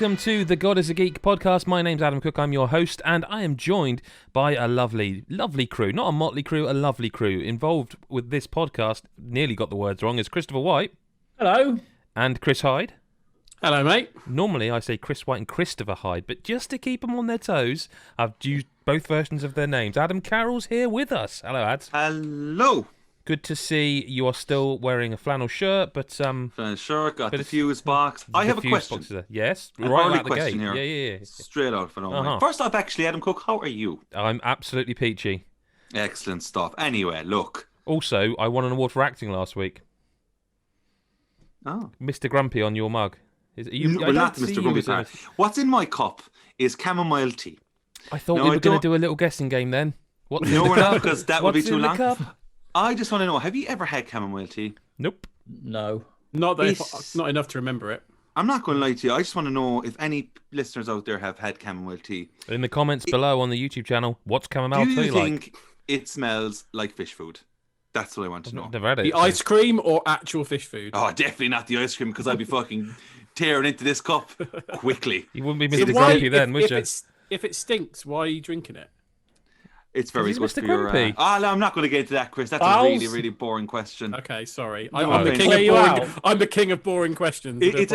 Welcome to the God is a Geek podcast. My name's Adam Cook, I'm your host, and I am joined by a lovely, lovely crew. Not a motley crew, a lovely crew. Involved with this podcast, nearly got the words wrong, is Christopher White. Hello. And Chris Hyde. Hello, mate. Normally I say Chris White and Christopher Hyde, but just to keep them on their toes, I've used both versions of their names. Adam Carroll's here with us. Hello, Ads. Hello. Good to see you are still wearing a flannel shirt, but flannel shirt, got the fuse box. I have a question. Yes, right out the gate. Here. Yeah. Straight out for no First off, actually, Adam Cook, how are you? I'm absolutely peachy. Excellent stuff. Anyway, look. Also, I won an award for acting last week. Oh, Mr. Grumpy on your mug. Well, not Mr. Grumpy. What's in my cup is chamomile tea. I thought we were going to do a little guessing game then. What's no, we're not, because that would be too long. I just want to know, have you ever had chamomile tea? Nope. No. Not enough to remember it. I'm not going to lie to you. I just want to know if any listeners out there have had chamomile tea. In the comments below on the YouTube channel, what's chamomile tea like? Do you think it smells like fish food? That's what I want to know. Never had it. The ice cream or actual fish food? Oh, definitely not the ice cream, because I'd be fucking tearing into this cup quickly. You wouldn't be Mr. Grumpy then, would you? If it stinks, why are you drinking it? It's very good Mr. for your... Grumpy. no, I'm not going to get into that, Chris. That's a really, really boring question. Okay, sorry. No, I'm the king of boring questions. It's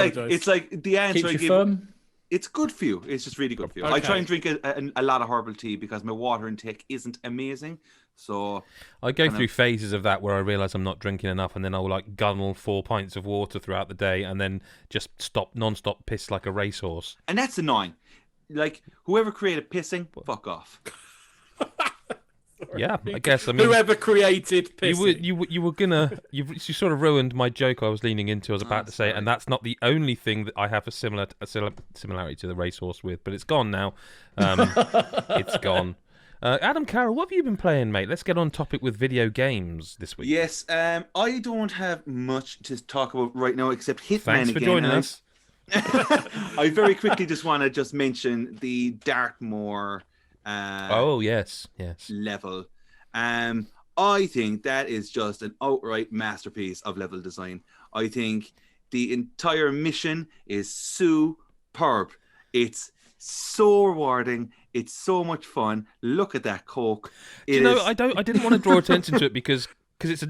like the answer Keeps I you give... firm. It's good for you. It's just really good for you. Okay. I try and drink a lot of herbal tea because my water intake isn't amazing. So I go through phases of that where I realise I'm not drinking enough, and then I'll like gunnel 4 pints of water throughout the day, and then just non-stop piss like a racehorse. And that's annoying. Like, whoever created pissing, fuck off. Yeah, I guess. I mean, whoever created pissing. You were gonna. You sort of ruined my joke I was leaning into. I was about to say, and that's not the only thing that I have a similarity to the racehorse with, but it's gone now. It's gone. Adam Carrol, what have you been playing, mate? Let's get on topic with video games this week. Yes, I don't have much to talk about right now except Hitman. Thanks for joining us. I very quickly just want to mention the Dartmoor. Yes. Level. I think that is just an outright masterpiece of level design. I think the entire mission is superb. It's so rewarding. It's so much fun. Look at that Coke. I didn't want to draw attention to it because it's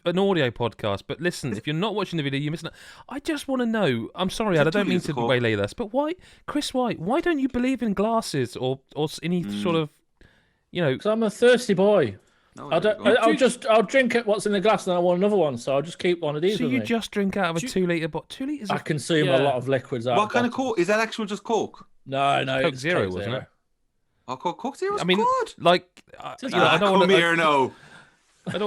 an audio podcast. But listen, if you're not watching the video, you're missing it. I just want to know. I'm sorry, Ad, I don't mean to waylay this, but why, Chris White? Why don't you believe in glasses or any sort of, Because I'm a thirsty boy. No, I'll drink it what's in the glass, and I want another one. So I'll just keep one of these. So with you me. just drink out of a 2 litre bottle? 2 litres. I consume a lot of liquids. What kind of Coke? Is that actual just Coke? No, Coke it's Zero, Coke wasn't Zero. it? Oh, Coke Zero's I mean, good. like, I don't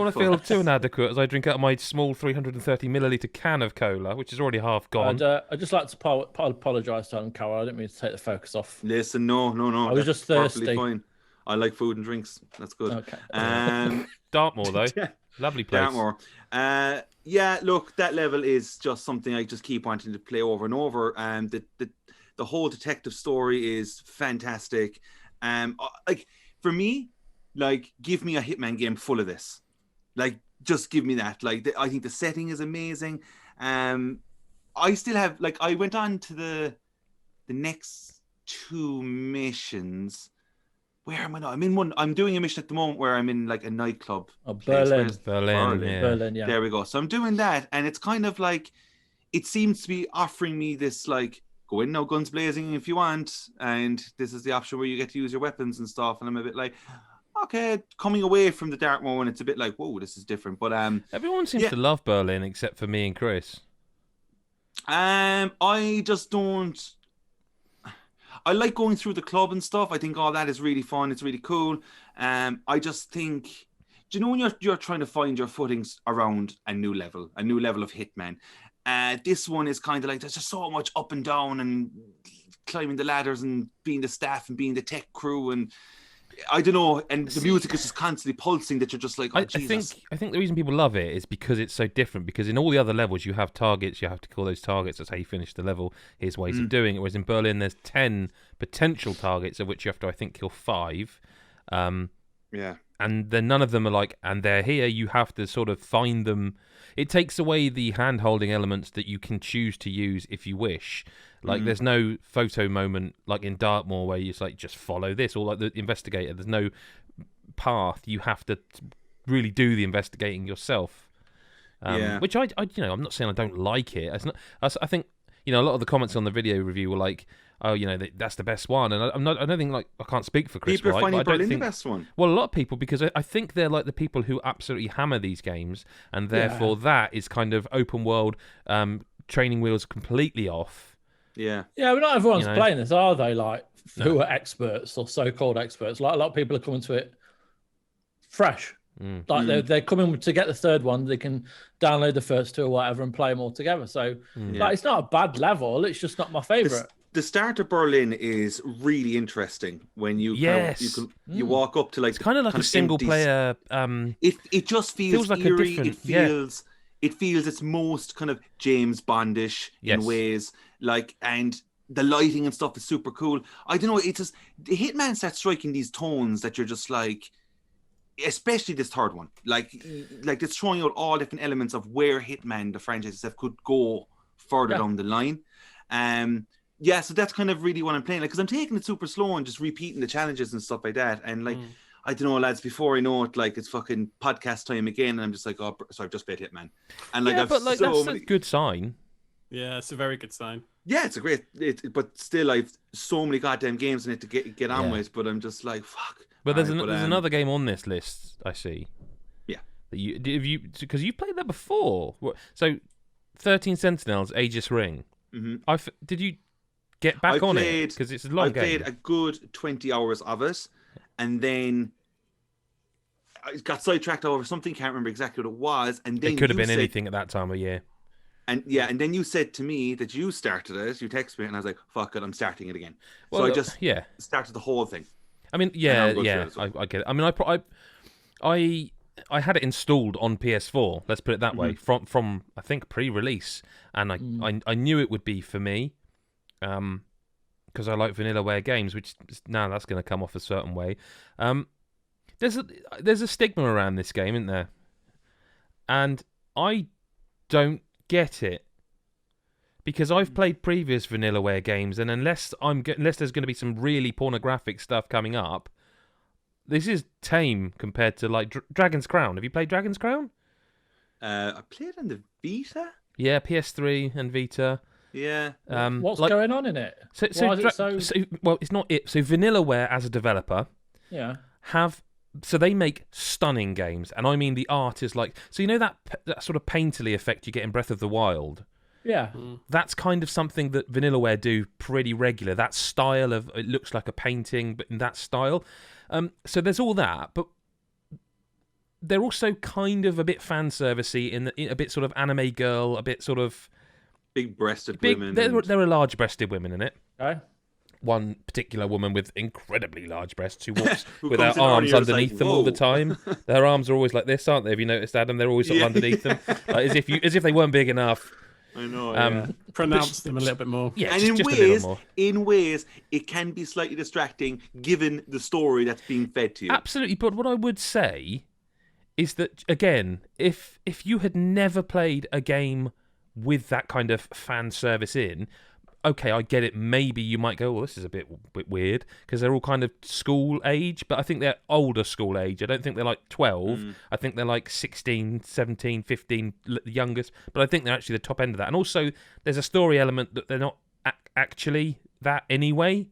want to feel too inadequate as I drink out of my small 330 milliliter can of cola, which is already half gone. And I'd just like to apologise to Adam Carrol. I didn't mean to take the focus off. Listen, no. I was just thirsty. Fine. I like food and drinks. That's good. Okay. Dartmoor, though. Yeah. Lovely place. Dartmoor. Yeah, look, that level is just something I just keep wanting to play over and over. The whole detective story is fantastic. Like, for me, like, give me a Hitman game full of this. Like, just give me that. Like, I think the setting is amazing. I still have, like, I went on to the next 2 missions. Where am I now? I'm in one. I'm doing a mission at the moment where I'm in like a nightclub. Oh, Berlin. Berlin, yeah. There we go. So I'm doing that, and it's kind of like, it seems to be offering me this like, go in now, guns blazing if you want, and this is the option where you get to use your weapons and stuff. And I'm a bit like, okay, coming away from the Dartmoor one, it's a bit like, whoa, this is different. But everyone seems to love Berlin except for me and Chris. I just don't. I like going through the club and stuff. I think all that is really fun. It's really cool. I just think, do you know when you're trying to find your footings around a new level of Hitman? This one is kind of like, there's just so much up and down and climbing the ladders and being the staff and being the tech crew, and I don't know, and the music is just constantly pulsing that you're just like, oh, Jesus. I think the reason people love it is because it's so different, because in all the other levels you have targets, you have to kill those targets, that's how you finish the level, here's ways of doing it, whereas in Berlin there's 10 potential targets of which you have to, I think, kill 5. Yeah. and then none of them are like, and they're here. You have to sort of find them. It takes away the hand-holding elements that you can choose to use if you wish. Like, there's no photo moment like in Dartmoor where you just follow this, or like the investigator. There's no path. You have to really do the investigating yourself. Which I'm not saying I don't like it. It's not. I think a lot of the comments on the video review were like, oh, that's the best one, and I don't think I can't speak for Chris People are Hyde, finding but I don't Berlin think the best one. Well, a lot of people, because I think they're like the people who absolutely hammer these games, and therefore that is kind of open world, training wheels completely off. Yeah, but not everyone's playing this, are they? Like, who are experts or so-called experts? Like, a lot of people are coming to it fresh. Like, they're coming to get the third one. They can download the first two or whatever and play them all together. So, like, it's not a bad level. It's just not my favorite. The start of Berlin is really interesting when you you walk up to like it's kind of like a single player. It just feels like eerie. a different, It feels its most kind of James Bondish in ways, like, and the lighting and stuff is super cool. I don't know. It's just the Hitman starts striking these tones that you're just like, especially this third one, like it's throwing out all different elements of where Hitman, the franchise itself, could go further down the line. So that's kind of really what I'm playing, like, because I'm taking it super slow and just repeating the challenges and stuff like that. And like, I don't know, lads, before I know it, like, it's fucking podcast time again, and I'm just like, oh, sorry, I've just played Hitman. And like, that's a good sign. Yeah, it's a very good sign. Yeah, it's a great, but still, I've so many goddamn games in it to get on with, but I'm just like, fuck. But there's another game on this list, I see. Yeah. That because you played that before. So, 13 Sentinels, Aegis Ring. Did you get back on it? Because it's a long game. I played a good 20 hours of it, and then I got sidetracked over something, can't remember exactly what it was, and then it could have been anything at that time of year. And then you said to me that you started it, you texted me, and I was like, fuck it, I'm starting it again. Well, so I just started the whole thing. I mean, I get it. I mean, I had it installed on PS4. Let's put it that way. From I think pre-release, and I knew it would be for me, because I like vanillaware games. Which now that's going to come off a certain way. There's a stigma around this game, isn't there? And I don't get it. Because I've played previous vanillaware games, and unless there's going to be some really pornographic stuff coming up, this is tame compared to like Dragon's Crown. Have you played Dragon's Crown? I played on the Vita. Yeah, PS3 and Vita. Yeah. What's going on in it? Why is it so? Well, it's not it. So Vanillaware, as a developer, so they make stunning games, and I mean the art is like, so you know that sort of painterly effect you get in Breath of the Wild. Yeah. That's kind of something that Vanillaware do pretty regular. That style of, it looks like a painting, but in that style. So there's all that, but they're also kind of a bit fan servicey, a bit sort of anime girl, a bit sort of big-breasted women. There are large-breasted women in it. Okay. One particular woman with incredibly large breasts who walks with her arms underneath them all the time. Their arms are always like this, aren't they? Have you noticed, Adam? They're always sort of underneath them, like, as if they weren't big enough. I know. Pronounce them a little bit more. Yeah, and in ways, it can be slightly distracting given the story that's being fed to you. Absolutely, but what I would say is that, again, if you had never played a game with that kind of fan service in, okay, I get it. Maybe you might go, well, this is a bit weird, because they're all kind of school age, but I think they're older school age. I don't think they're like 12. I think they're like 16, 17, 15, the youngest, but I think they're actually the top end of that. And also, there's a story element that they're not actually that anyway.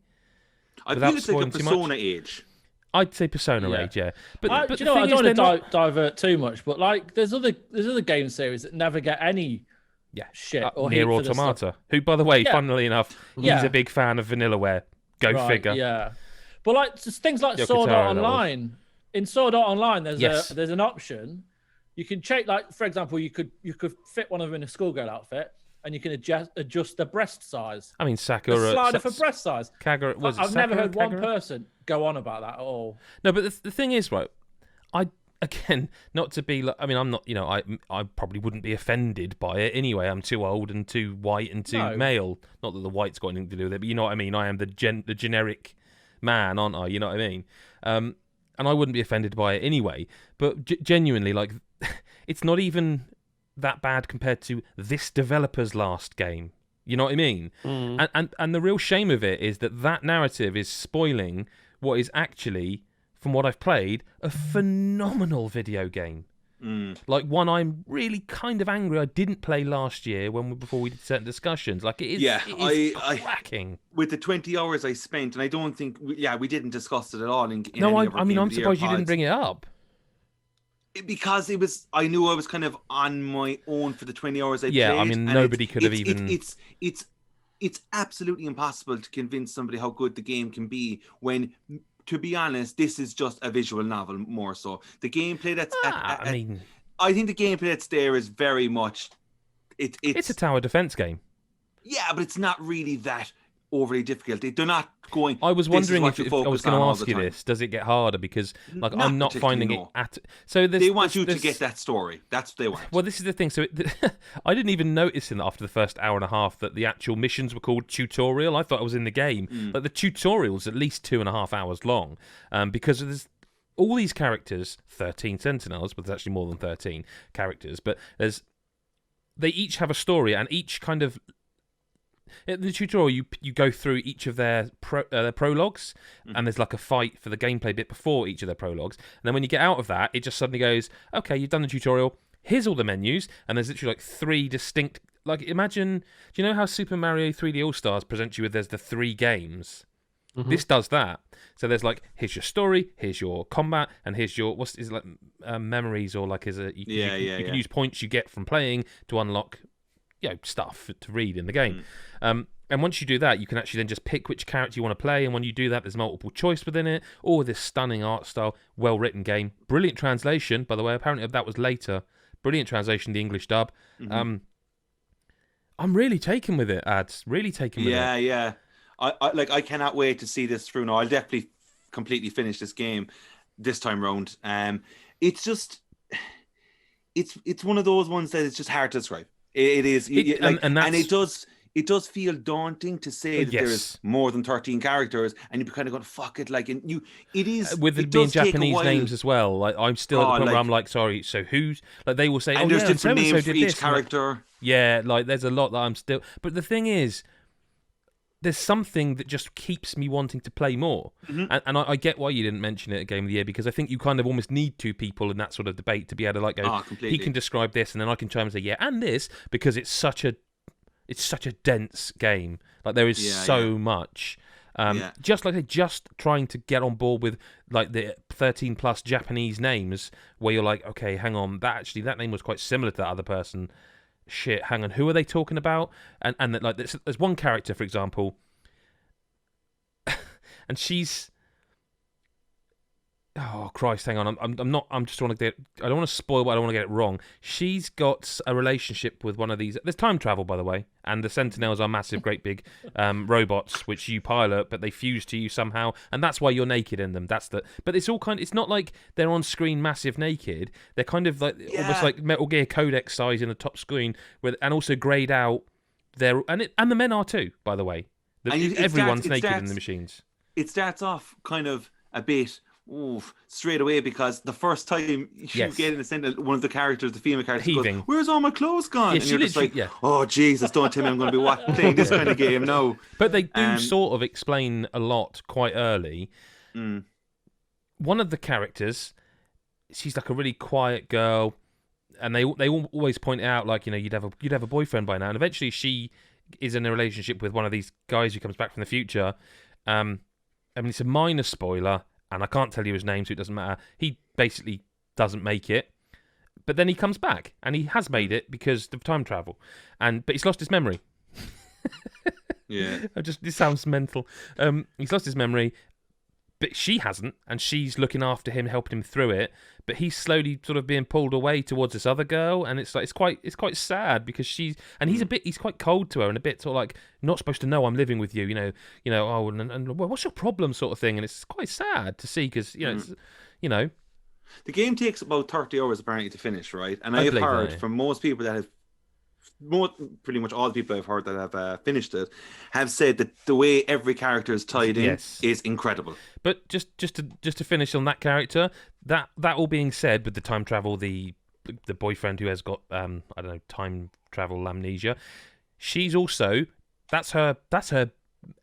I feel it's like a Persona age. I'd say Persona age, yeah. But I don't want to divert too much, but like, there's other game series that never get any shit or Nier Automata, who, by the way, funnily enough, he's a big fan of Vanillaware. Go figure. Yeah, but like just things like Sword Art Online. In Sword Art Online, there's an option. You can check, like, for example, you could fit one of them in a schoolgirl outfit, and you can adjust the breast size. I mean, Sakura. The slider for breast size. I've never heard one person go on about that at all. No, but the thing is, right, Again, not to be like, I mean, I'm not, I probably wouldn't be offended by it anyway. I'm too old and too white and too male. Not that the white's got anything to do with it, but you know what I mean. I am the generic man, aren't I? You know what I mean? and I wouldn't be offended by it anyway. But genuinely, like, it's not even that bad compared to this developer's last game. You know what I mean? And the real shame of it is that narrative is spoiling what is actually, from what I've played, a phenomenal video game. Like one I'm really kind of angry I didn't play last year before we did certain discussions. Like it is cracking. With the 20 hours I spent, and I don't think we didn't discuss it at all. I'm surprised you didn't bring it up. Because I knew I was kind of on my own for the 20 hours I played. Yeah, I mean, nobody could have even... It's absolutely impossible to convince somebody how good the game can be when... To be honest, this is just a visual novel more so. The gameplay I think the gameplay that's there is very much... It's a tower defense game. Yeah, but it's not really that overly difficult. They're not going... I was wondering if I was going to ask you this. Does it get harder? Because I'm not finding it at... So they want you to get that story. That's what they want. Well, this is the thing. So I didn't even notice after the first hour and a half that the actual missions were called tutorial. I thought I was in the game. But the tutorial's at least 2.5 hours long. Because there's all these characters, 13 Sentinels, but there's actually more than 13 characters. But they each have a story, and each kind of... In the tutorial, you go through each of their prologues, and there's like a fight for the gameplay bit before each of their prologues. And then when you get out of that, it just suddenly goes, okay, you've done the tutorial, here's all the menus, and there's literally like 3 distinct... Like, imagine... Do you know how Super Mario 3D AllStars presents you with there's the 3 games? This does that. So there's like, here's your story, here's your combat, and here's your... Is it like memories, or like you can use points you get from playing to unlock... stuff to read in the game. And once you do that, you can actually then just pick which character you want to play, and when you do that, there's multiple choice within it. All this stunning art style, well-written game. Brilliant translation, by the way. Apparently that was later. Brilliant translation, the English dub. I'm really taken with it, Ads. Really taken with it. Yeah. I cannot wait to see this through now. I'll definitely completely finish this game this time round. It's just... It's one of those ones that it's just hard to describe. It is, and it does feel daunting to say that there's more than 13 characters, and you're kind of going, fuck it, like, and it is with it being Japanese names as well. Like, I'm still at the point where I'm like, sorry, so who's like they will say, and there's different names for each character. Like there's a lot that I'm still. But the thing is, there's something that just keeps me wanting to play more. And I get why you didn't mention it at Game of the Year, because I think you kind of almost need 2 people in that sort of debate to be able to like go, he can describe this, and then I can try and say, yeah, and this, because it's such a dense game. Like there is so much. Just trying to get on board with like the 13 plus Japanese names where you're like, okay, hang on, that name was quite similar to that other person. Shit, hang on, who are they talking about? And like there's one character, for example, and she's... Oh Christ! Hang on. I'm not. I'm just want to get. I don't want to spoil, but I don't want to get it wrong. She's got a relationship with one of these. There's time travel, by the way, and the Sentinels are massive, great big robots which you pilot, but they fuse to you somehow, and that's why you're naked in them. But it's all kind. It's not like they're on screen massive naked. They're kind of like almost like Metal Gear Codex size in the top screen, and also grayed out. And the men are too, by the way. Everyone's naked in the machines. It starts off kind of a bit. Straight away, because the first time you get in a Sentinel, one of the characters, the female character, goes, "Where's all my clothes gone?" Yeah, and you're just like, "Oh Jesus, don't tell me I'm going to be playing this kind of game now." But they do sort of explain a lot quite early. One of the characters, she's like a really quiet girl, and they always point out like, you'd have a boyfriend by now, and eventually she is in a relationship with one of these guys who comes back from the future. I mean, it's a minor spoiler. And I can't tell you his name, so it doesn't matter. He basically doesn't make it. But then he comes back, and he has made it because of time travel. But he's lost his memory. This sounds mental. He's lost his memory, but she hasn't, and she's looking after him, helping him through it. But he's slowly sort of being pulled away towards this other girl, and it's quite sad because he's quite cold to her and a bit sort of like, not supposed to know I'm living with you, oh, and well, what's your problem, sort of thing, and it's quite sad to see because it's, the game takes about 30 hours apparently to finish, right? And I've heard from most people that have pretty much all the people I've heard that have finished it have said that the way every character is tied in is incredible. But just to finish on that character, that all being said, with the time travel, the boyfriend who has got I don't know, time travel amnesia, she's also that's her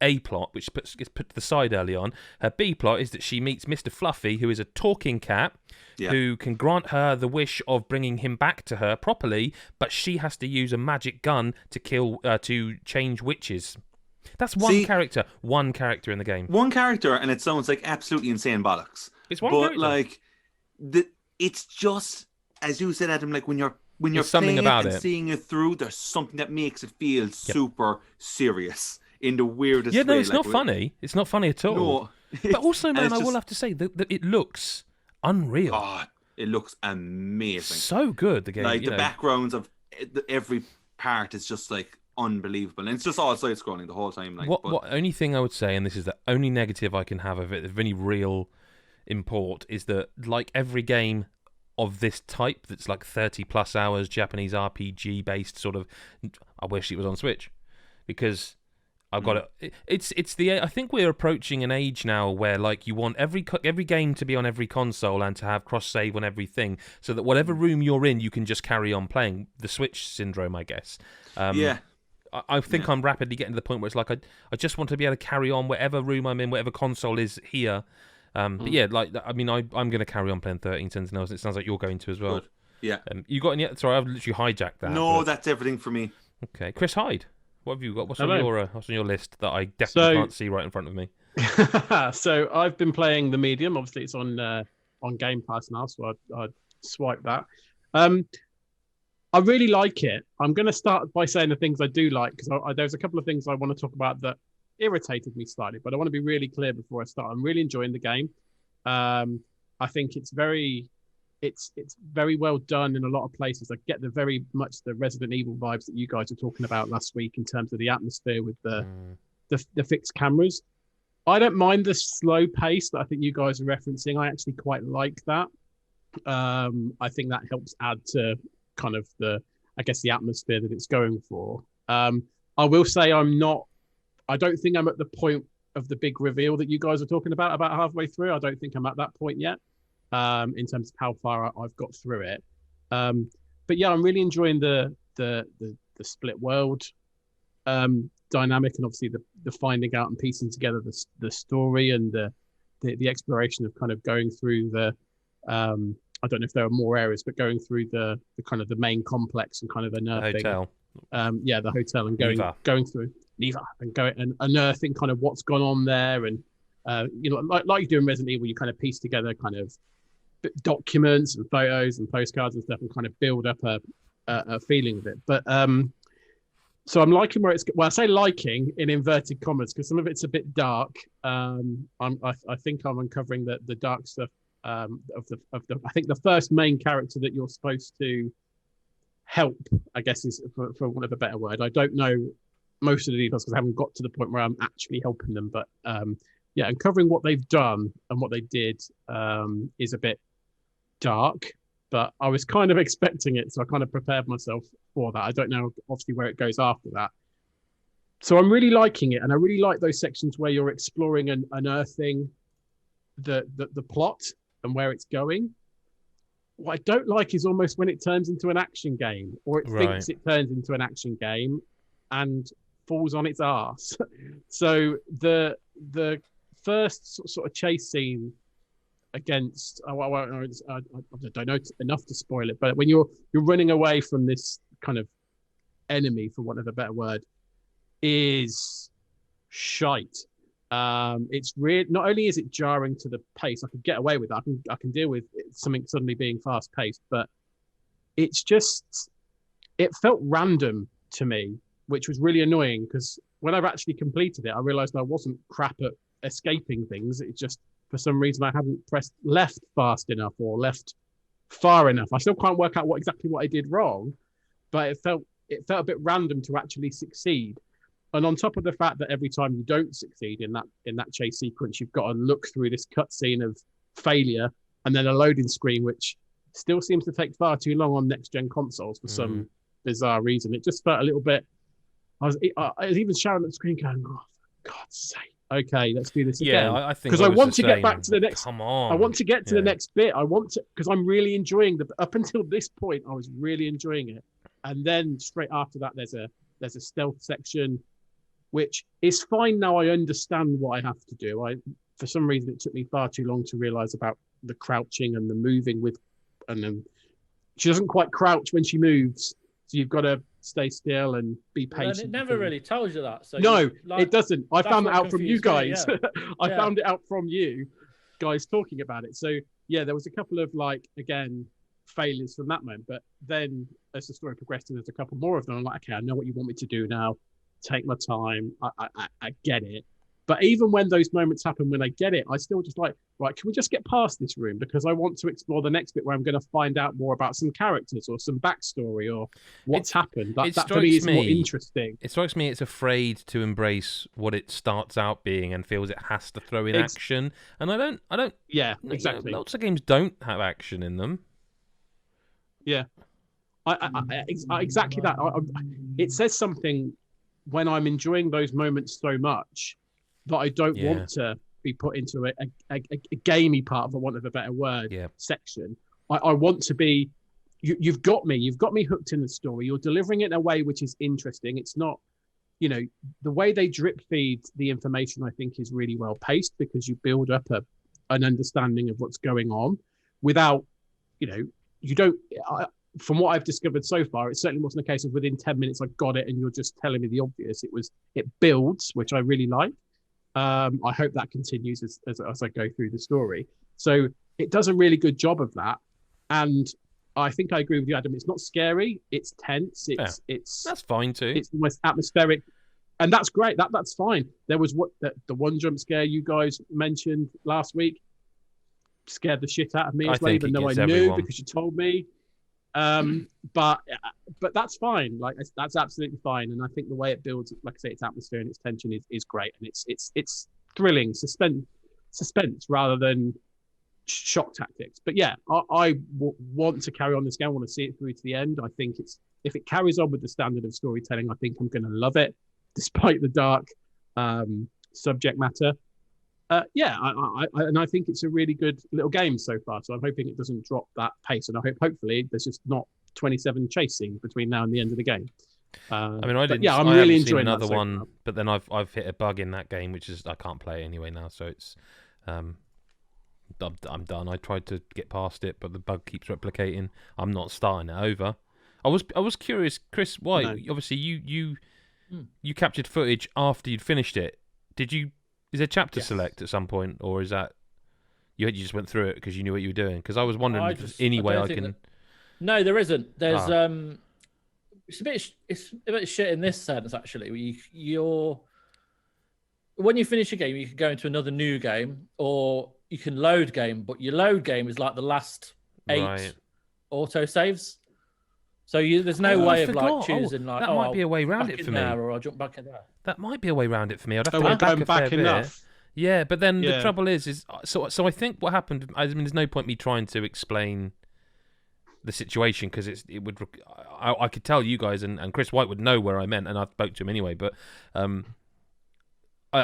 A plot, which gets put to the side early on. Her B plot is that she meets Mr. Fluffy, who is a talking cat, who can grant her the wish of bringing him back to her properly, but she has to use a magic gun to change witches. That's one character in the game. One character, and it sounds like absolutely insane bollocks. It's one character. But like, it's just, as you said, Adam, like when you're There's playing it and seeing it through, there's something that makes it feel super serious in the weirdest way. Yeah, no, it's not funny. It's not funny at all. No. But also, man, I will have to say that it looks unreal. Oh, it looks amazing. So good, the game. Like, the backgrounds of every part is just, like, unbelievable. And it's just all side-scrolling the whole time. Like, what only thing I would say, and this is the only negative I can have of it, of any real import, is that, like every game of this type that's like 30-plus hours, Japanese RPG-based sort of... I wish it was on Switch. Because... I've got it. It's the. I think we're approaching an age now where like you want every game to be on every console and to have cross save on everything, so that whatever room you're in, you can just carry on playing. The Switch syndrome, I guess. I think I'm rapidly getting to the point where it's like I just want to be able to carry on whatever room I'm in, whatever console is here. But yeah, like I mean, I'm going to carry on playing 13 Sentinels. It sounds like you're going to as well. Good. Yeah. You got any? Sorry, I've literally hijacked that. No, that's everything for me. Okay, Chris Hyde. What have you got? What's on your list that I definitely can't see right in front of me? So I've been playing The Medium. Obviously, it's on Game Pass now, so I'd swipe that. I really like it. I'm going to start by saying the things I do like, because there's a couple of things I want to talk about that irritated me slightly, but I want to be really clear before I start. I'm really enjoying the game. I think it's very well done in a lot of places. I get very much the Resident Evil vibes that you guys were talking about last week in terms of the atmosphere with the fixed cameras. I don't mind the slow pace that I think you guys are referencing. I actually quite like that. I think that helps add to kind of the atmosphere that it's going for. I will say I don't think I'm at the point of the big reveal that you guys are talking about halfway through. I don't think I'm at that point yet. In terms of how far I've got through it, but yeah, I'm really enjoying the split world dynamic, and obviously the finding out and piecing together the story and the exploration of kind of going through the I don't know if there are more areas, but going through the kind of the main complex and kind of unearthing the hotel, the hotel, and going through Neva and unearthing kind of what's gone on there, and like you do in Resident Evil, you kind of piece together kind of documents and photos and postcards and stuff and kind of build up a feeling of it. But so I'm liking where it's, well, I say liking in inverted commas because some of it's a bit dark. I think I'm uncovering the dark stuff of the I think the first main character that you're supposed to help, I guess, is for want of a better word. I don't know most of the details because I haven't got to the point where I'm actually helping them, but yeah, uncovering what they've done and what they did is a bit dark, but I was kind of expecting it, so I kind of prepared myself for that. I don't know, obviously, where it goes after that. So I'm really liking it, and I really like those sections where you're exploring and unearthing the plot and where it's going. What I don't like is almost when it turns into an action game, or it thinks it turns into an action game and falls on its arse. So the first sort of chase scene against I don't know enough to spoil it, but when you're running away from this kind of enemy, for want of a better word, is shite. It's weird. Not only is it jarring to the pace, I could get away with that. I can deal with something suddenly being fast paced, but it felt random to me, which was really annoying because when I've actually completed it, I realized I wasn't crap at escaping things. It just, for some reason, I hadn't pressed left fast enough or left far enough. I still can't work out exactly what I did wrong, but it felt a bit random to actually succeed. And on top of the fact that every time you don't succeed in that chase sequence, you've got to look through this cutscene of failure and then a loading screen, which still seems to take far too long on next gen consoles for some bizarre reason. It just felt a little bit. I was even shouting at the screen, going, "Oh, for God's sake! Okay, let's do this again." Yeah, I think because I want to get back to the next. Come on, I want to get to the next bit. I want to because I'm really enjoying up until this point. I was really enjoying it, and then straight after that, there's a stealth section, which is fine now. I understand what I have to do. For some reason, it took me far too long to realize about the crouching and the moving and then she doesn't quite crouch when she moves, so you've got to stay still and be patient. And it never really tells you that. So no, it doesn't. I found that out from you guys. Me, I found it out from you guys talking about it. So yeah, there was a couple of failures from that moment, but then as the story progressed and there's a couple more of them, I'm like, okay, I know what you want me to do now. Take my time. I get it. But even when those moments happen, when I get it, I still just like, right, can we just get past this room? Because I want to explore the next bit where I'm going to find out more about some characters or some backstory or what's happened. That for me is more interesting. It strikes me it's afraid to embrace what it starts out being and feels it has to throw in action. And I don't. Yeah, exactly. Lots of games don't have action in them. Yeah. I exactly that. It says something when I'm enjoying those moments so much that I don't want to be put into a gamey part, for want of a better word, section. I want to be. You've got me hooked in the story. You're delivering it in a way which is interesting. It's not, the way they drip feed the information, I think, is really well paced because you build up an understanding of what's going on without, you don't. From what I've discovered so far, it certainly wasn't a case of within 10 minutes I got it and you're just telling me the obvious. It builds, which I really like. I hope that continues as I go through the story. So it does a really good job of that. And I think I agree with you, Adam. It's not scary. It's tense. It's that's fine too. It's almost atmospheric. And that's great. That's fine. There was the one jump scare you guys mentioned last week scared the shit out of me as well, even though I knew because you told me. But that's fine. Like that's absolutely fine. And I think the way it builds, like I say, its atmosphere and its tension is great, and it's thrilling suspense rather than shock tactics. But yeah, I want to carry on this game. I want to see it through to the end. I think if it carries on with the standard of storytelling, I think I'm going to love it, despite the dark subject matter. I think it's a really good little game so far. So I'm hoping it doesn't drop that pace, and hopefully there's just not 27 chase scenes between now and the end of the game. I didn't. Yeah, I'm really enjoying another one, but then I've hit a bug in that game, which is I can't play it anyway now. So it's I'm done. I tried to get past it, but the bug keeps replicating. I'm not starting it over. I was curious, Chris. Why? No. Obviously, you captured footage after you'd finished it. Did you? Is there chapter select at some point, or is that you just went through it because you knew what you were doing? Because I was wondering if there's any way I can. No, there isn't. There's it's a bit shit in this sense actually. You're when you finish a game, you can go into another new game, or you can load game. But your load game is like the last 8 auto saves. So there's no way of like choosing that might be a way around it for me. Or I'll jump back in there. That might be a way around it for me. I'd have to go back enough. Yeah, but then the trouble is so I think what happened. I mean, there's no point me trying to explain the situation because it would. I could tell you guys, and Chris White would know where I meant, and I spoke to him anyway. But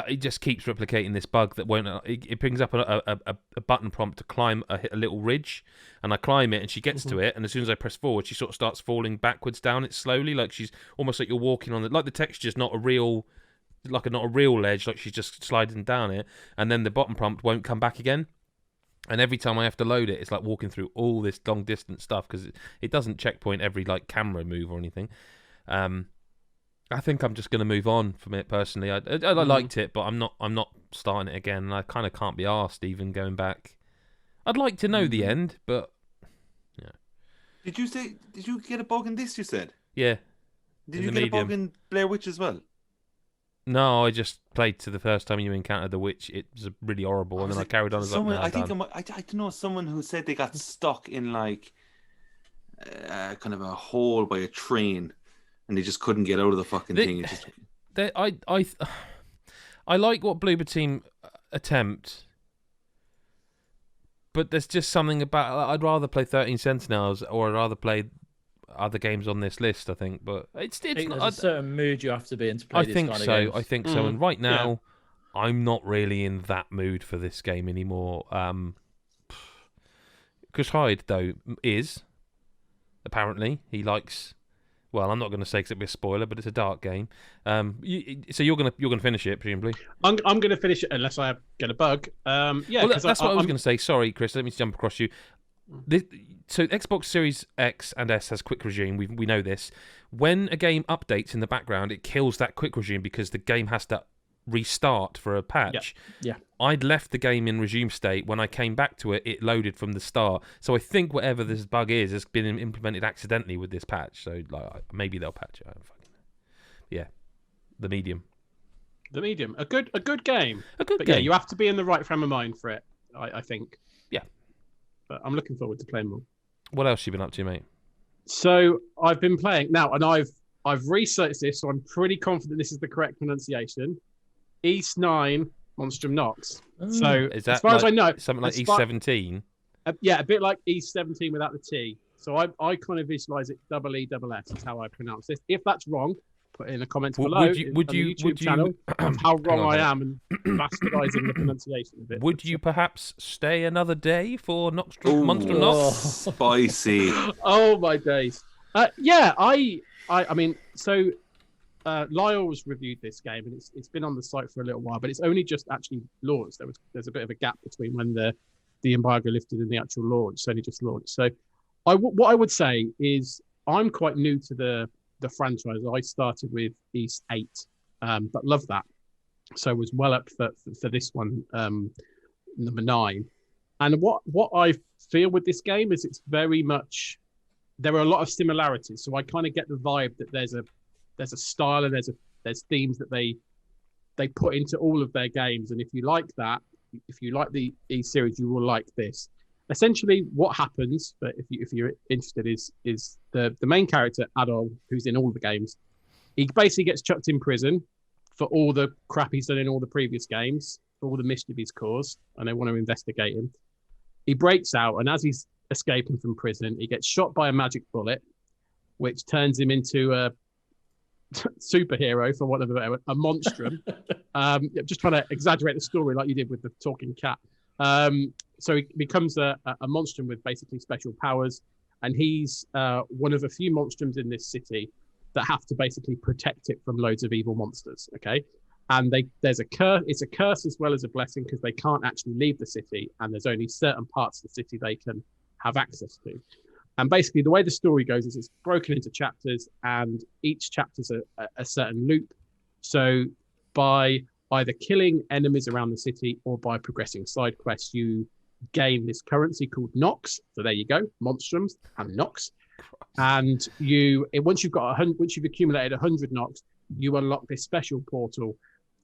it just keeps replicating this bug that won't. It brings up a button prompt to climb a little ridge, and I climb it, and she gets to it, and as soon as I press forward, she sort of starts falling backwards down it slowly, like she's almost like you're walking on like the texture's not a real ledge, like she's just sliding down it, and then the button prompt won't come back again. And every time I have to load it, it's like walking through all this long distance stuff because it doesn't checkpoint every like camera move or anything. I think I'm just going to move on from it personally. I liked it, but I'm not starting it again. And I kind of can't be arsed even going back. I'd like to know the end, but yeah. Did you get a bug in this? You said. Yeah. Did you get a bug in Blair Witch as well? No, I just played to the first time you encounter the witch. It was really horrible, and then I carried on. I don't know someone who said they got stuck in like kind of a hole by a train. And they just couldn't get out of the fucking thing. I like what Bloober Team attempt, but there's just something about. I'd rather play 13 Sentinels, or I'd rather play other games on this list, I think. But it's there's a certain mood you have to be in to play this kind of games. I think so. And right now, I'm not really in that mood for this game anymore. Chris Hyde, though, is. Apparently, he likes... Well, I'm not going to say because it'll be a spoiler, but it's a dark game. So you're gonna finish it, presumably. I'm going to finish it unless I get a bug. Yeah, well, that's what I was going to say. Sorry, Chris. Let me jump across you. So Xbox Series X and S has quick resume. We know this. When a game updates in the background, it kills that quick resume because the game has to restart for a patch. Yeah. I'd left the game in resume state. When I came back to it, it loaded from the start. So I think whatever this bug is has been implemented accidentally with this patch. So maybe they'll patch it. I don't fucking know. Yeah, The Medium. The Medium, a good game. A good but game. Yeah, you have to be in the right frame of mind for it. I think. Yeah. But I'm looking forward to playing more. What else you been up to, mate? So I've been playing now, and I've researched this, so I'm pretty confident this is the correct pronunciation. East 9 Monstrum Nox. So is that as far as I know, something like East 17? Yeah, a bit like East 17 without the T. So I kind of visualize it double E double S is how I pronounce this. If that's wrong, put it in the comments below. Would you channel of how wrong I am and bastardizing the pronunciation of it. Would you perhaps stay another day for Monstrum Nox? Spicy. Oh my days. Yeah, I mean, so Lyle's reviewed this game and it's been on the site for a little while, but it's only just actually launched. There's a bit of a gap between when the embargo lifted and the actual launch. It's only just launched. So what I would say is I'm quite new to the franchise. I started with East 8, but love that. So was well up for this one, number 9. And what I feel with this game is it's very much, there are a lot of similarities. So I kind of get the vibe that there's a style and there's themes that they put into all of their games. And if you like that, if you like the E series, you will like this. Essentially, what happens, but if you're interested, is the main character, Adol, who's in all the games, he basically gets chucked in prison for all the crap he's done in all the previous games, for all the mischief he's caused, and they want to investigate him. He breaks out, and as he's escaping from prison, he gets shot by a magic bullet, which turns him into a superhero, for want of a monstrum. Just trying to exaggerate the story like you did with the talking cat. So he becomes a monstrum with basically special powers, and he's one of a few monstrums in this city that have to basically protect it from loads of evil monsters. Okay, and there's a curse. It's a curse as well as a blessing because they can't actually leave the city, and there's only certain parts of the city they can have access to. And basically, the way the story goes is it's broken into chapters, and each chapter's a certain loop. So by either killing enemies around the city or by progressing side quests, you gain this currency called Nox. So there you go, monstrums and Nox. And once you've accumulated 100 Nox, you unlock this special portal,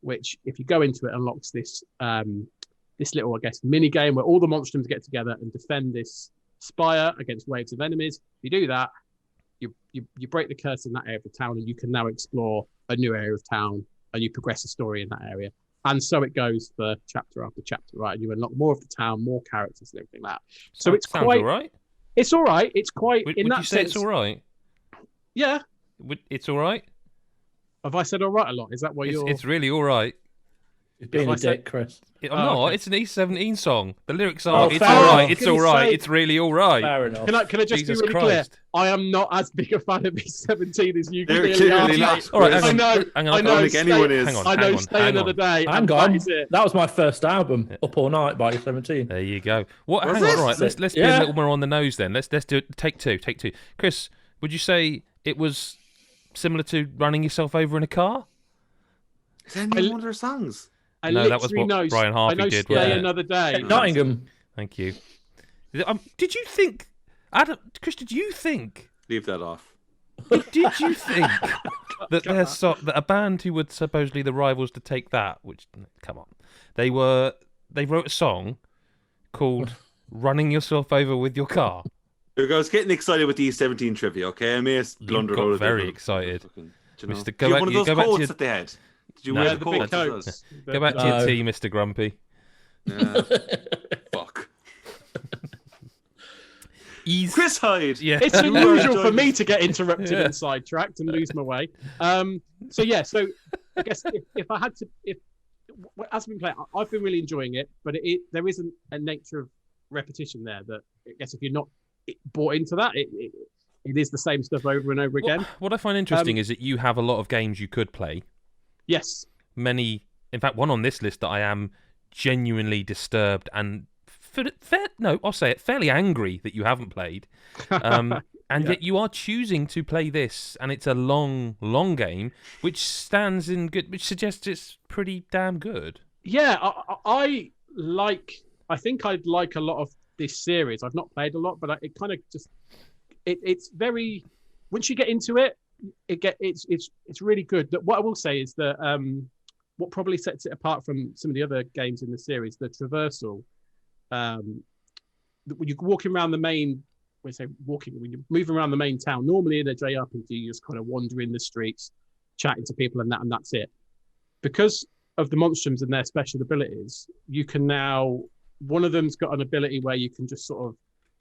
which if you go into it, unlocks this little, I guess, mini game where all the monstrums get together and defend this spire against waves of enemies. If you do that, you break the curse in that area of the town, and you can now explore a new area of town, and you progress the story in that area. And so it goes for chapter after chapter, right? And you unlock more of the town, more characters, and everything like that. So it's sounds quite all right. It's all right. It's quite Would in that you say sense. it's all right? Yeah. It's all right. Have I said all right a lot? Is that what you're? It's really all right. You're being a dick, Chris. I'm not. Okay. It's an E17 song. The lyrics are, it's fair all right, enough. it's all right, it's really all right. Fair enough. Can I just Jesus be really Christ. clear? I am not as big a fan of E17 as you They're clearly are. clearly not. All right, I know. hang on. I I know. don't think anyone is. Hang on. I know. Stay another day. Hang and on. that is it. That was my first album, Up All Night by 17. There you go. What? Was Hang on. it? All right. Let's be a little more on the nose then. Let's do it. Take two. Chris, would you say it was similar to running yourself over in a car? Is that any one of their songs? I No, that was literally what know, Brian Harvey I know did, Stay wasn't it? another day. Nottingham. Thank you. Did you think, Adam? Chris, did you think? Leave that off. Did you think that that a band who were supposedly the rivals to Take That, which come on, they wrote a song called "Running Yourself Over with Your Car." Look, I was getting excited with the E17 trivia. Okay, I may have blundered got all of very it. excited. Do you know? Mr. Do Go you back- have one of you those go back to coats your- that they had? Did you No. wear Yeah, the the big coats? coats. Go back to your tea, Mr. Grumpy. Yeah. Fuck. Chris Hyde. Yeah. It's unusual for me to get interrupted and sidetracked and lose my way. So I guess if I had to, as I've been playing, I've been really enjoying it, but there isn't a nature of repetition there that I guess if you're not bought into that, it is the same stuff over and over again. What I find interesting is that you have a lot of games you could play. Yes. Many, in fact, one on this list that I am genuinely disturbed and I'll say it, fairly angry that you haven't played. Yet you are choosing to play this, and it's a long, long game, which suggests it's pretty damn good. Yeah, I think I'd like a lot of this series. I've not played a lot, but it kind of just it's very, once you get into it, it's really good. What I will say is that what probably sets it apart from some of the other games in the series, the traversal. When you're walking around the main, when you're moving around the main town, normally in a JRPG, you just kind of wander in the streets, chatting to people and that's it. Because of the monstrums and their special abilities, you can now, one of them's got an ability where you can just sort of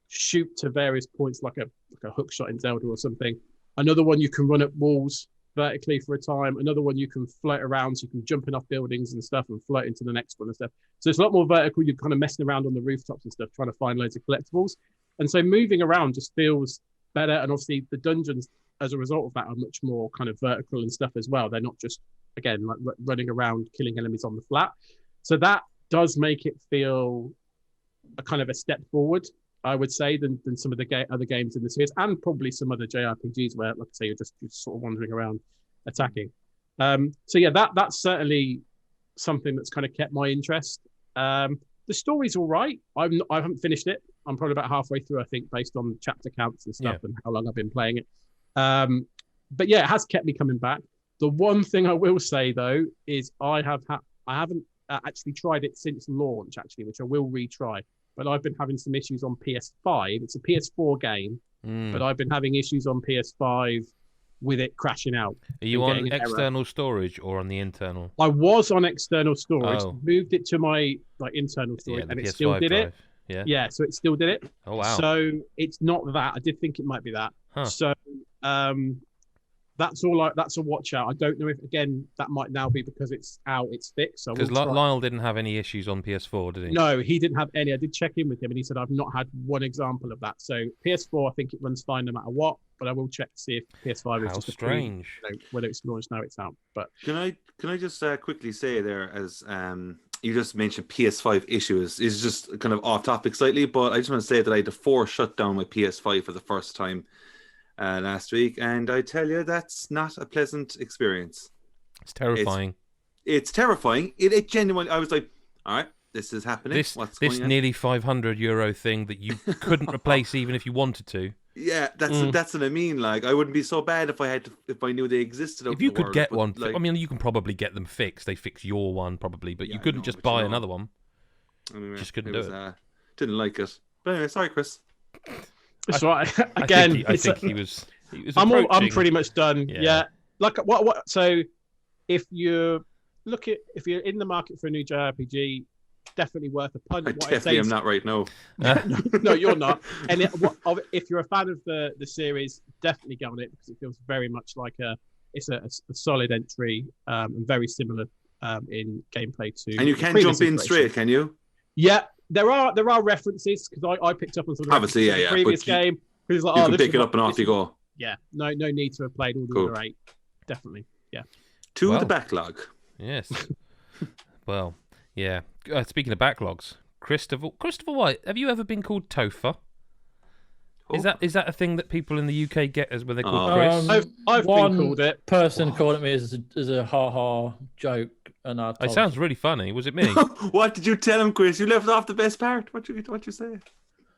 shoot to various points like a hook shot in Zelda or something. Another one, you can run up walls vertically for a time. Another one, you can float around, so you can jump off buildings and stuff and float into the next one and stuff. So it's a lot more vertical. You're kind of messing around on the rooftops and stuff, trying to find loads of collectibles. And so moving around just feels better. And obviously the dungeons, as a result of that, are much more kind of vertical and stuff as well. They're not just, again, like running around, killing enemies on the flat. So that does make it feel a kind of a step forward, I would say, than some of the other games in the series, and probably some other JRPGs where, like I say, you're just sort of wandering around attacking. So yeah, that's certainly something that's kind of kept my interest. The story's all right. I haven't finished it. I'm probably about halfway through, I think, based on chapter counts and stuff and how long I've been playing it. But yeah, it has kept me coming back. The one thing I will say though is I haven't actually tried it since launch, actually, which I will retry. But I've been having some issues on PS5. It's a PS4 game, but I've been having issues on PS5 with it crashing out. Are you on external storage or on the internal? I was on external storage, moved it to my internal storage, and it still did it. Yeah, so it still did it. Oh wow! So it's not that. I did think it might be that. So that's all. That's a watch out. I don't know if that might now be because it's out, it's fixed. Because Lyle didn't have any issues on PS4, did he? No, he didn't have any. I did check in with him, and he said I've not had one example of that. So PS4, I think it runs fine no matter what. But I will check to see if PS5 is just strange. Whether it's launched now, it's out. But can I just quickly say there, as you just mentioned PS5 issues, is just kind of off topic slightly, but I just want to say that I had to force shut down my PS5 for the first time last week, and I tell you, that's not a pleasant experience. It's terrifying. It's terrifying. It genuinely, I was like, all right, this is happening. This nearly €500 thing that you couldn't replace even if you wanted to. Yeah, that's what I mean. Like, I wouldn't be so bad if I knew they existed. If you could get one, I mean, you can probably get them fixed. They fix your one probably, but you couldn't just buy another one. Anyway, just couldn't do it. Didn't like it. But anyway, sorry, Chris. That's right. Again, I think he was. I'm pretty much done. Yeah. Like what? So, if you're in the market for a new JRPG, definitely worth a punt. I definitely am not right now. No, you're not. And if you're a fan of the series, definitely go on it because it feels very much like it's a solid entry and very similar in gameplay to. And you can jump in straight, can you? Yeah, there are references because I picked up on some of the previous game. Because like, you can pick it up and off you go. Yeah, no need to have played all the other 8. Definitely, yeah. To the backlog. Yes. Well. Yeah. Speaking of backlogs, Christopher White, have you ever been called Topher? Is that a thing that people in the UK get as when they call Chris? I've been called it. Person called it me as a ha joke, and it sounds really funny. Was it me? What did you tell him, Chris? You left off the best part. What you say?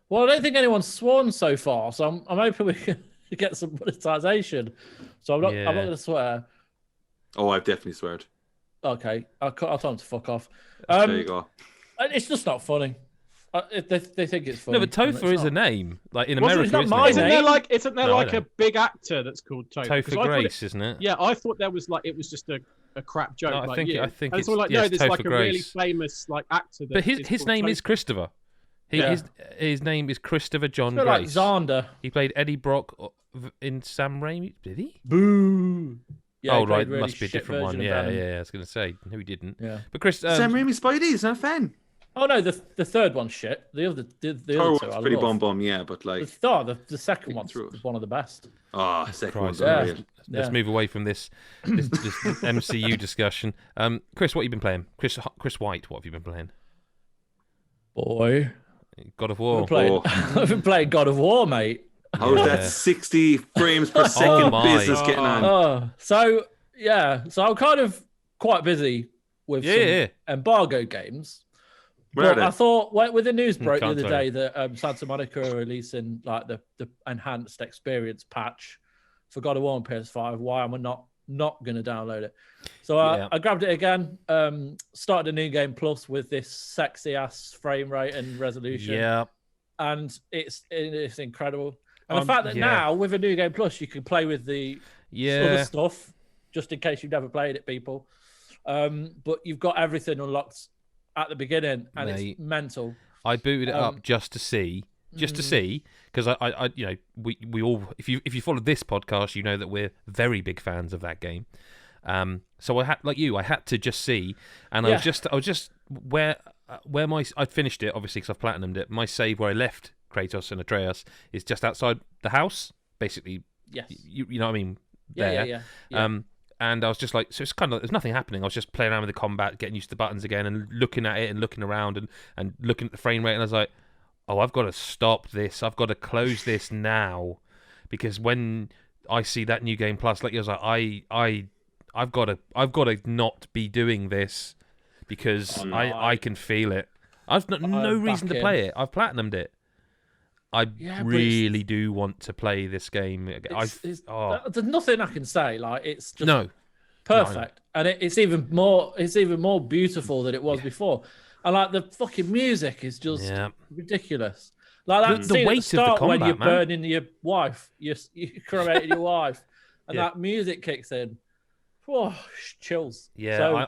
Well, I don't think anyone's sworn so far, so I'm hoping we can get some monetization. So I'm not going to swear. Oh, I've definitely sweared. Okay, I'll tell them to fuck off. There you go. It's just not funny. They think it's funny. No, but Topher is a name, like in America. It's not my name. Isn't there a big actor that's called Topher? Topher Grace, isn't it? Yeah, I thought there was it was just a crap joke. No, I think it's there's Topher like a really Grace. famous actor. But his name is Christopher. His name is Christopher John Grace. Like Xander. He played Eddie Brock in Sam Raimi. Did he? Boo. Yeah, right, really must be a different one. Yeah. I was going to say, no, he didn't. Yeah. But Chris, Sam Raimi Spidey is not a fan. Oh no, the third one's shit. The other two, one's pretty bum, yeah, but like the second one's one of the best. Second one's Let's move away from this MCU discussion. Chris, what have you been playing? Chris White, what have you been playing? Boy, God of War. I've been playing God of War, mate. How's that 60 frames per second business getting on? So I'm kind of quite busy with some embargoed games. But I thought with the news broke the other day that Santa Monica are releasing like the enhanced experience patch for God of War on PS5. Why am I not going to download it? So I grabbed it again. Started a new game plus with this sexy ass frame rate and resolution. Yeah, and it's incredible. And the fact that now with a new game plus you can play with the other stuff, just in case you've never played it, people. But you've got everything unlocked at the beginning, and it's mental. I booted it up just to see, because I we all, if you follow this podcast, you know that we're very big fans of that game. So I had to just see, and I was just where I'd finished it, obviously, because I've platinumed it. My save where I left Kratos and Atreus is just outside the house, basically. Yes. You know what I mean? Yeah. And I was just like, so it's kind of, there's nothing happening. I was just playing around with the combat, getting used to the buttons again, and looking at it and looking around and looking at the frame rate. And I was like, oh, I've got to stop this. I've got to close this now, because when I see that new game plus, like I was like, I've got to not be doing this, because I can feel it. I've no reason to play it. I've platinumed it. I really do want to play this game. There's nothing I can say. Like, it's just perfect, and it's even more beautiful than it was before. And like the fucking music is just ridiculous. Like that the weight at the start of the combat, when you're man. burning your wife, you cremated your wife, and that music kicks in. Whoa, chills. Yeah, so,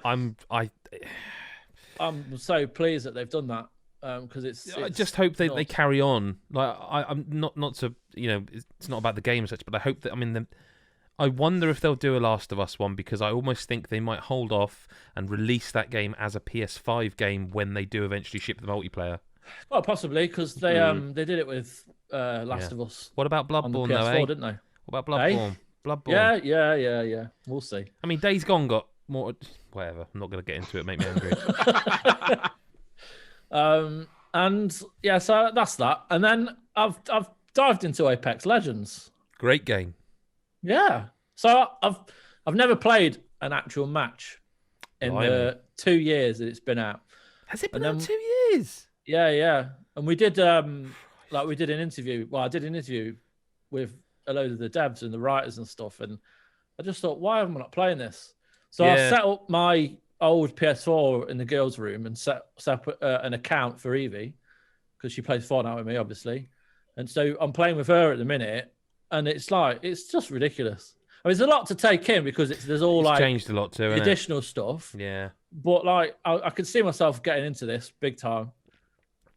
I'm so pleased that they've done that. Because it's I just hope they carry on. Like I'm not to, it's not about the game as such, but I hope that I wonder if they'll do a Last of Us one, because I almost think they might hold off and release that game as a PS5 game when they do eventually ship the multiplayer. Well, possibly, because they did it with Last of Us. What about Bloodborne, on the PS4, though? Didn't they? What about Bloodborne? Bloodborne. Yeah. We'll see. I mean, Days Gone got more. Whatever. I'm not going to get into it. Make me angry. So that's that. And then I've dived into Apex Legends. Great game. Yeah. So I've never played an actual match in the 2 years that it's been out. Has it been out 2 years? Yeah. And we did an interview. Well, I did an interview with a load of the devs and the writers and stuff, and I just thought, why am I not playing this? So I set up my old PS4 in the girls' room and set up an account for Evie, because she plays Fortnite with me, obviously. And so I'm playing with her at the minute, and it's just ridiculous. I mean, there's a lot to take in, because there's changed a lot too, additional stuff. Yeah. But like, I could see myself getting into this big time.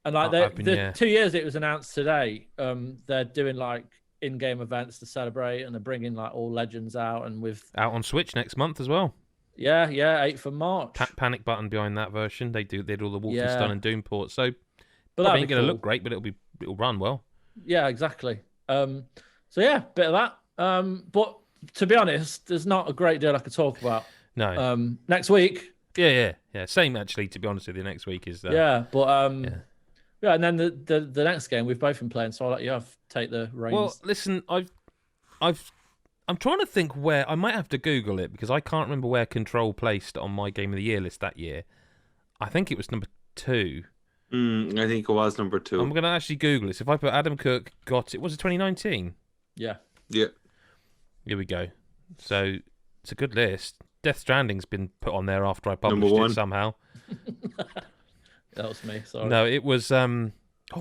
And like the 2 years it was announced today, they're doing like in-game events to celebrate, and they're bringing like all Legends out, and out on Switch next month as well. Yeah, 8th of March. Panic button behind that version. They did all the Wolfenstein and Doom ports. So, but probably ain't going to look great, but it'll run well. Yeah, exactly. So yeah, bit of that. But to be honest, there's not a great deal I could talk about. No. Next week. Yeah. Same actually. To be honest with you, next week is. And then the next game we've both been playing, so I'll let you take the reins. Well, listen, I'm trying to think where. I might have to Google it, because I can't remember where Control placed on my Game of the Year list that year. I think it was number 2. I think it was number 2. I'm going to actually Google it. So if I put Adam Cook got it, was it 2019? Yeah. Here we go. So it's a good list. Death Stranding's been put on there after I published it somehow. That was me. Sorry. No, it was. Oh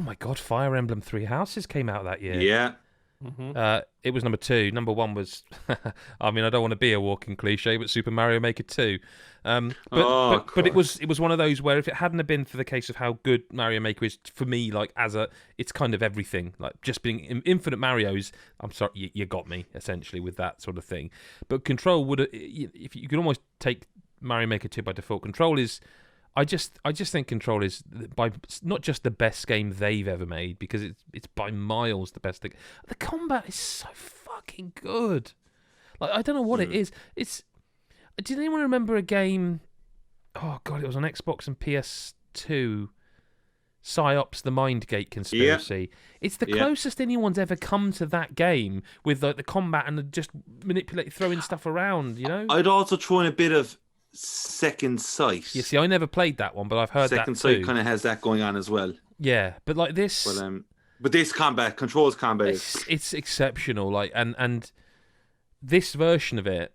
my God! Fire Emblem Three Houses came out that year. Yeah. It was number 2. Number 1 was, I mean, I don't want to be a walking cliche, but Super Mario Maker 2. But it was one of those where if it hadn't have been for the case of how good Mario Maker is for me, like it's kind of everything. Like just being Infinite Mario's. I'm sorry, you got me essentially with that sort of thing. But Control would, if you could almost take Mario Maker 2 by default. Control is. I just think Control is by not just the best game they've ever made, because it's by miles the best thing. The combat is so fucking good. Like I don't know what it is. Did anyone remember a game? Oh god, it was on Xbox and PS2. PsyOps: The Mindgate Conspiracy. Yeah. It's the closest anyone's ever come to that game with like the combat and just throwing stuff around. You know. I'd also throw in a bit of Second Sight. Yeah, see, I never played that one, but I've heard Second that Sight kind of has that going on as well. Yeah, but like this, but this Control's combat it's exceptional. Like and this version of it,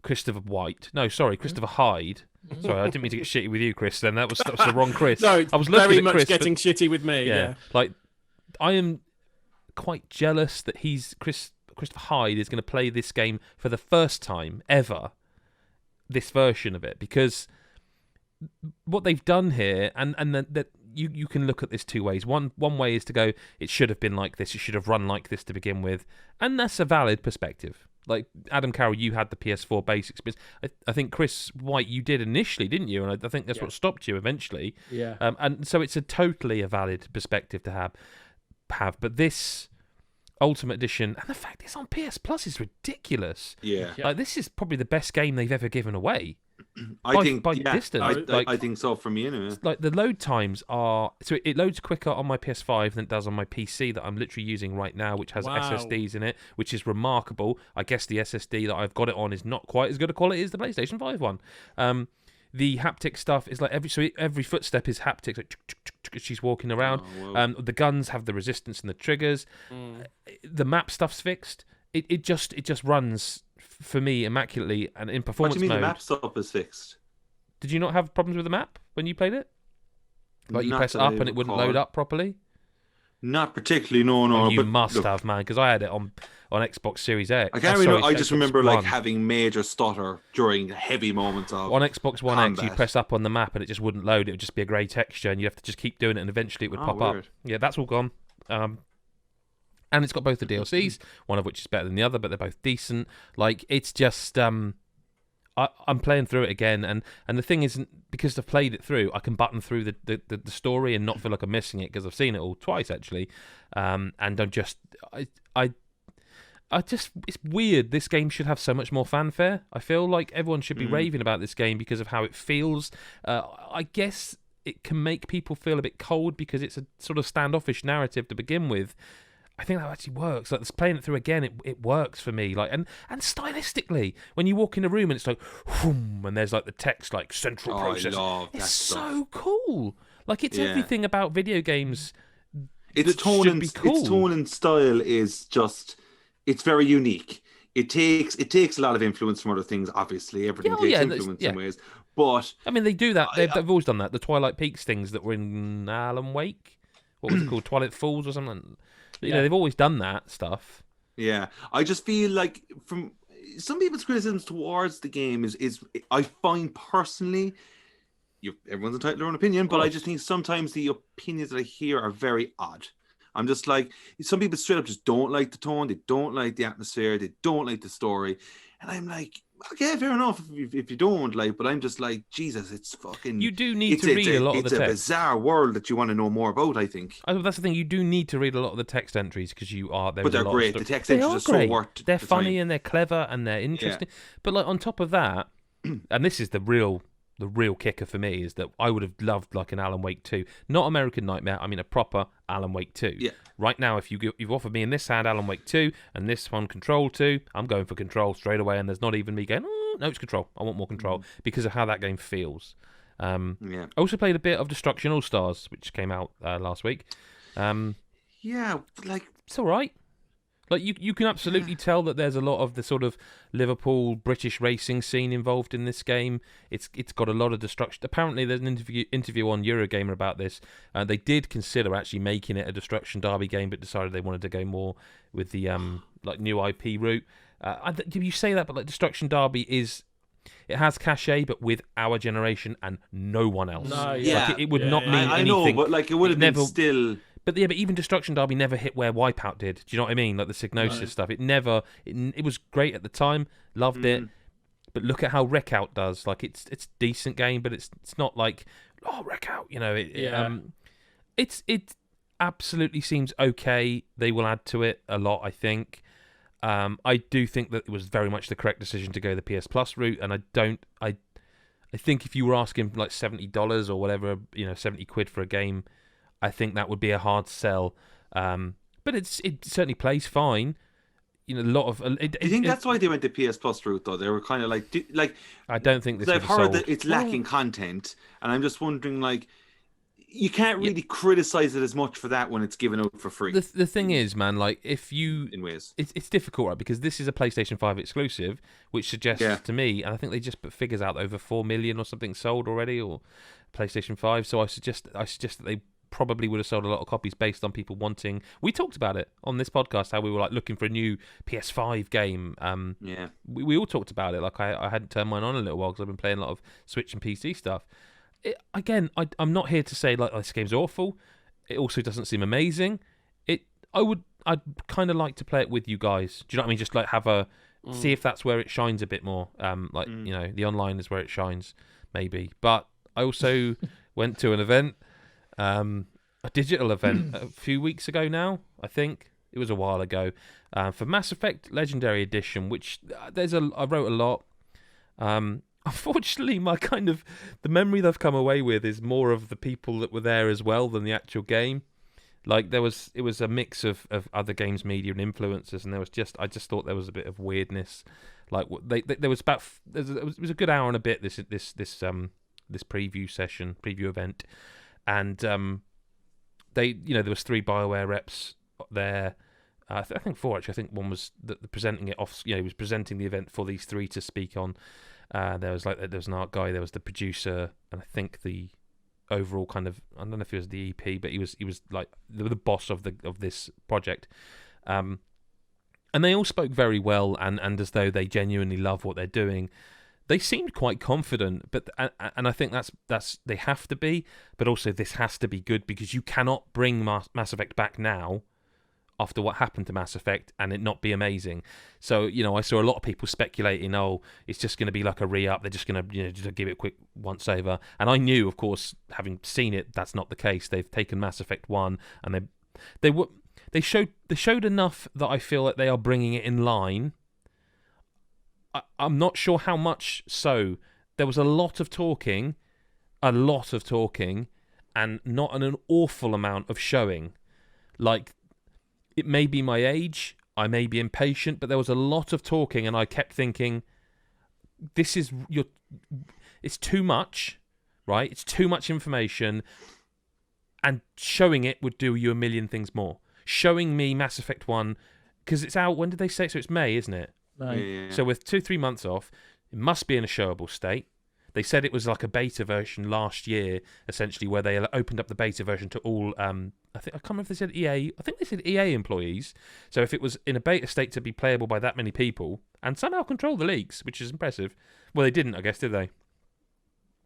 Christopher Hyde. Sorry, I didn't mean to get shitty with you, Chris. Then that was the wrong Chris. No, I was looking very at much Chris, getting shitty with me. Yeah, like I am quite jealous that Christopher Hyde is going to play this game for the first time ever. This version of it, because what they've done here, and that you can look at this two ways. One way is to go, it should have been like this, it should have run like this to begin with, and that's a valid perspective. Like Adam Carrol, you had the PS4 base experience. I think Chris White, you did initially, didn't you? And I think that's what stopped you eventually. Yeah. And so it's a totally a valid perspective to have. But this Ultimate Edition, and the fact it's on PS Plus is ridiculous. Yeah. Like this is probably the best game they've ever given away. I think distance. I think so for me anyway. Like the load times are it loads quicker on my PS5 than it does on my PC that I'm literally using right now, which has SSDs in it, which is remarkable. I guess the SSD that I've got it on is not quite as good a quality as the PlayStation 5 one. The haptic stuff is like every footstep is haptic. Like, as she's walking around. The guns have the resistance and the triggers. The map stuff's fixed. It just runs for me immaculately and in performance mode. What do you mean the map stuff is fixed? Did you not have problems with the map when you played it? Like you press up and it wouldn't load up properly? Not particularly, no. Oh, you must have, man, because I had it on Xbox Series X. I can't remember. I just remember like having major stutter during heavy moments of on Xbox One combat. X. You press up on the map and it just wouldn't load. It would just be a grey texture, and you have to just keep doing it, and eventually it would pop up. Yeah, that's all gone. And it's got both the DLCs, one of which is better than the other, but they're both decent. Like it's just I'm playing through it again, and the thing isn't because I've played it through, I can button through the story and not feel like I'm missing it because I've seen it all twice actually, and I just it's weird. This game should have so much more fanfare. I feel like everyone should be raving about this game because of how it feels. I guess it can make people feel a bit cold because it's a sort of standoffish narrative to begin with. I think that actually works. Like playing it through again, it works for me. Like and stylistically, when you walk in a room and it's like, whoom, and there's like the text like central process. It's so cool. Like it's everything about video games. Its tone and style is just. It's very unique. It takes a lot of influence from other things. Obviously, everything takes influence in ways. But I mean, they do that. They've always done that. The Twilight Peaks things that were in Alan Wake. What was it called? Twilight Falls or something. You know, they've always done that stuff. Yeah, I just feel like from some people's criticisms towards the game is I find personally, everyone's entitled to their own opinion, but I just think sometimes the opinions that I hear are very odd. I'm just like, some people straight up just don't like the tone, they don't like the atmosphere, they don't like the story. And I'm like, okay, fair enough if you don't like, but I'm just like, Jesus, it's fucking... You do need to read a lot of the text. It's a bizarre world that you want to know more about, I think. That's the thing, you do need to read a lot of the text entries because But they're great, the text entries are so worth They're funny and they're clever and they're interesting. Yeah. But like on top of that, and this is the real kicker for me, is that I would have loved like an Alan Wake 2. Not American Nightmare, I mean a proper Alan Wake 2. Yeah. Right now, if you've offered me in this hand Alan Wake 2 and this one Control 2, I'm going for Control straight away, and there's not even me going, no, it's Control. I want more Control because of how that game feels. I also played a bit of Destruction AllStars, which came out last week. Like... It's all right. Like you can absolutely tell that there's a lot of the sort of Liverpool British racing scene involved in this game. It's got a lot of destruction. Apparently, there's an interview on Eurogamer about this. They did consider actually making it a Destruction Derby game, but decided they wanted to go more with the like new IP route. You say that, but like Destruction Derby it has cachet, but with our generation and no one else. No, Like, it would not mean anything. I know, but like it would have been still. But even Destruction Derby never hit where Wipeout did. Do you know what I mean? Like the Psygnosis stuff. It was great at the time. Loved it. But look at how Wreckout does. Like it's a decent game, but it's not like Wreckout. You know, it absolutely seems okay. They will add to it a lot, I think. I do think that it was very much the correct decision to go the PS Plus route, and I think if you were asking like $70 or whatever, you know, 70 quid for a game, I think that would be a hard sell. But it certainly plays fine. You know, a lot of. Do you think that's why they went the PS Plus route, though? They were kind of like. I don't think this. I've heard that it's lacking content, and I'm just wondering, like, you can't really criticize it as much for that when it's given out for free. The thing is, man, like if you in ways, it's difficult, right? Because this is a PlayStation 5 exclusive, which suggests to me, and I think they just put figures out over 4 million or something sold already, or PlayStation 5. So I suggest that they probably would have sold a lot of copies based on people wanting. We talked about it on this podcast, how we were like looking for a new PS5 game. We all talked about it. Like I hadn't turned mine on in a little while because I've been playing a lot of Switch and PC stuff. I'm not here to say like this game's awful. It also doesn't seem amazing. I'd kind of like to play it with you guys. Do you know what I mean? Just like have see if that's where it shines a bit more. You know, the online is where it shines, maybe. But I also went to an event. A digital event a few weeks ago now, I think. It was a while ago. For Mass Effect Legendary Edition, which I wrote a lot. Unfortunately, the memory that I've come away with is more of the people that were there as well than the actual game. Like it was a mix of other games media and influencers, and I just thought there was a bit of weirdness. Like there was it was a good hour and a bit this preview event. And there was 3 BioWare reps there. I think 4 actually. I think one was presenting it off. You know, he was presenting the event for these 3 to speak on. There was an art guy. There was the producer, and I think the overall kind of, I don't know if he was the EP, but he was like the boss of this project. And they all spoke very well, and as though they genuinely love what they're doing. They seemed quite confident, and I think that's they have to be, but also this has to be good because you cannot bring Mass Effect back now after what happened to Mass Effect and it not be amazing. So, you know, I saw a lot of people speculating, it's just going to be like a re-up. They're just going to, just give it a quick once over. And I knew, of course, having seen it, that's not the case. They've taken Mass Effect 1 and they showed enough that I feel that they are bringing it in line. I'm not sure how much so. There was a lot of talking, and not an awful amount of showing. Like, it may be my age, I may be impatient, but there was a lot of talking, and I kept thinking, it's too much, right? It's too much information, and showing it would do you a million things more. Showing me Mass Effect 1, because it's out, when did they say? So it's May, isn't it? Right. So with 2-3 months off, it must be in a showable state. They said it was like a beta version last year, essentially, where they opened up the beta version to all. I can't remember if they said EA. I think they said EA employees. So if it was in a beta state to be playable by that many people, and somehow control the leaks, which is impressive. Well, they didn't, I guess, did they?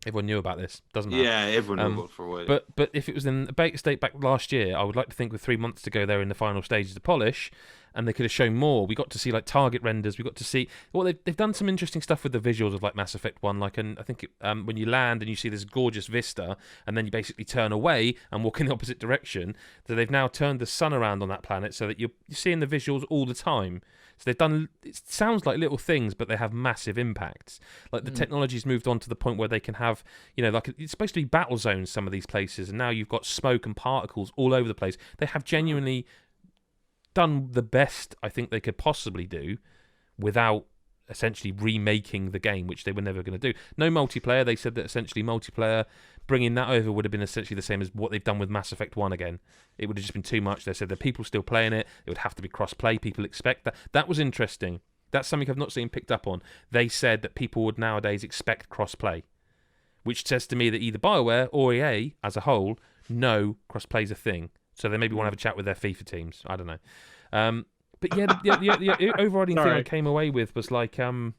Everyone knew about this, doesn't it? Yeah, everyone knew about it for a while. But if it was in a beta state back last year, I would like to think with 3 months to go there in the final stages to polish, and they could have shown more. We got to see like target renders. We got to see they've done some interesting stuff with the visuals of like Mass Effect 1. Like, and I think when you land and you see this gorgeous vista, and then you basically turn away and walk in the opposite direction. So they've now turned the sun around on that planet so that you're seeing the visuals all the time. So they've done. It sounds like little things, but they have massive impacts. Like the technology's moved on to the point where they can have, like it's supposed to be battle zones. Some of these places, and now you've got smoke and particles all over the place. They have genuinely done the best I think they could possibly do without essentially remaking the game, which they were never going to do. No multiplayer. They said that essentially multiplayer, bringing that over would have been essentially the same as what they've done with Mass Effect 1 again. It would have just been too much. They said that people still playing it. It would have to be cross-play. People expect that. That was interesting. That's something I've not seen picked up on. They said that people would nowadays expect cross-play, which says to me that either BioWare or EA as a whole know cross-play's a thing. So they maybe want to have a chat with their FIFA teams. I don't know. But yeah, the overriding thing I came away with was like, so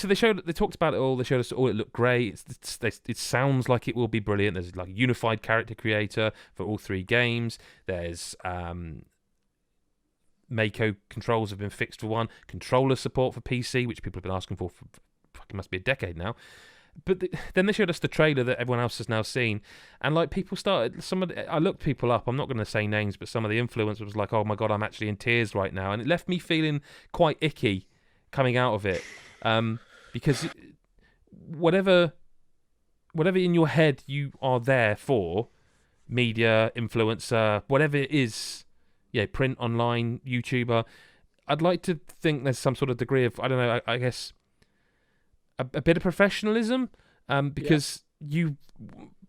they talked about it all. They showed us all. It looked great. It sounds like it will be brilliant. There's like a unified character creator for all 3 games. There's Mako controls have been fixed for 1. Controller support for PC, which people have been asking for fucking must be a decade now. But then they showed us the trailer that everyone else has now seen, and like people started. I looked people up. I'm not going to say names, but some of the influencers was like, "Oh my god, I'm actually in tears right now," and it left me feeling quite icky coming out of it, because whatever in your head you are there for, media, influencer, whatever it is, print, online, YouTuber. I'd like to think there's some sort of degree of, I don't know, I guess, a bit of professionalism, because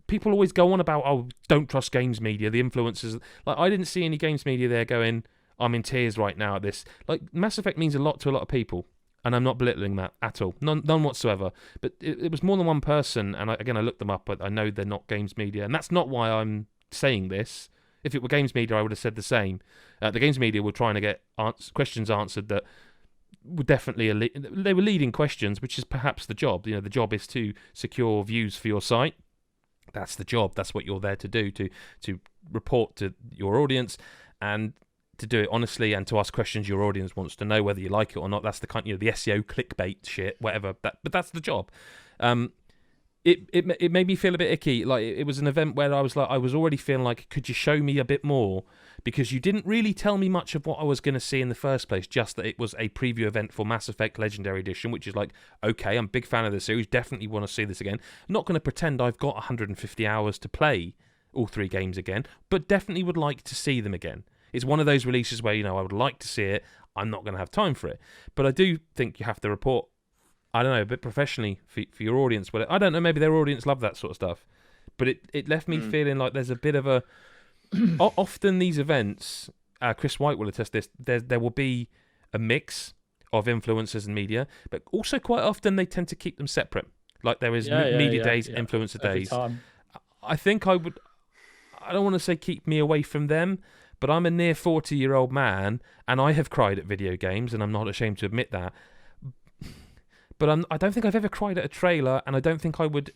people always go on about, oh, don't trust games media, the influencers. Like, I didn't see any games media there going, I'm in tears right now at this. Like, Mass Effect means a lot to a lot of people, and I'm not belittling that at all, none whatsoever. But it was more than one person, and I looked them up, but I know they're not games media, and that's not why I'm saying this. If it were games media, I would have said the same. The games media were trying to get questions answered that were definitely they were leading questions, which is perhaps the job. The job is to secure views for your site. That's the job. That's what you're there to do, to report to your audience, and to do it honestly, and to ask questions your audience wants to know, whether you like it or not. That's the kind, the SEO clickbait shit, whatever. But that's the job. It made me feel a bit icky. Like, it was an event where I was already feeling like, could you show me a bit more? Because you didn't really tell me much of what I was going to see in the first place, just that it was a preview event for Mass Effect Legendary Edition, which is like, okay, I'm a big fan of the series, definitely want to see this again. I'm not going to pretend I've got 150 hours to play all 3 games again, but definitely would like to see them again. It's one of those releases where, I would like to see it, I'm not going to have time for it. But I do think you have to report, I don't know, a bit professionally for your audience. Well, I don't know, maybe their audience love that sort of stuff. But it left me feeling like there's a bit of a... Often these events, Chris White will attest this, there will be a mix of influencers and media, but also quite often they tend to keep them separate. Like, there is media days, influencer days. I think I don't want to say keep me away from them, but I'm a near 40-year-old man, and I have cried at video games, and I'm not ashamed to admit that. But I don't think I've ever cried at a trailer, and I don't think I would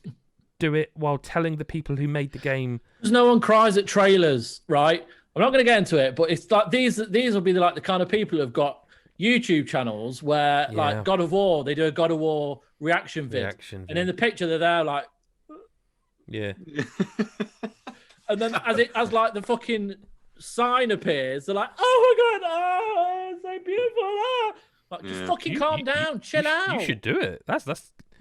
do it while telling the people who made the game. Because no one cries at trailers, right? I'm not going to get into it, but it's like these will be like the kind of people who've got YouTube channels where, like God of War, they do a God of War reaction vid. And in the picture, they're there like... Yeah. And then as like the fucking sign appears, they're like, oh my God, oh, it's so beautiful. Ah. Like, just fucking calm down, chill out. You should do it. That's.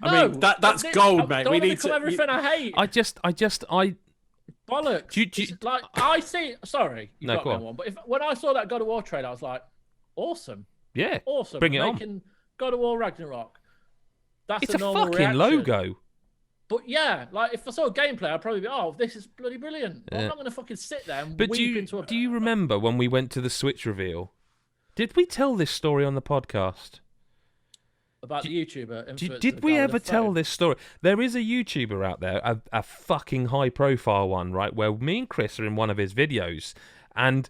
I mean, that's gold, mate. We need to everything I hate. I bollocks. Like, I see. Sorry, you got me on one. But when I saw that God of War trailer, I was like, awesome. Yeah, awesome. Bring it Making on. God of War Ragnarok. It's a normal fucking reaction. logo. But yeah, like, if I saw gameplay, I'd probably be, oh, this is bloody brilliant. I'm not going to fucking sit there and weep into a... Do you remember when we went to the Switch reveal? Did we tell this story on the podcast? About the YouTuber? Did we ever tell this story? There is a YouTuber out there, a fucking high-profile one, right, where me and Chris are in one of his videos, and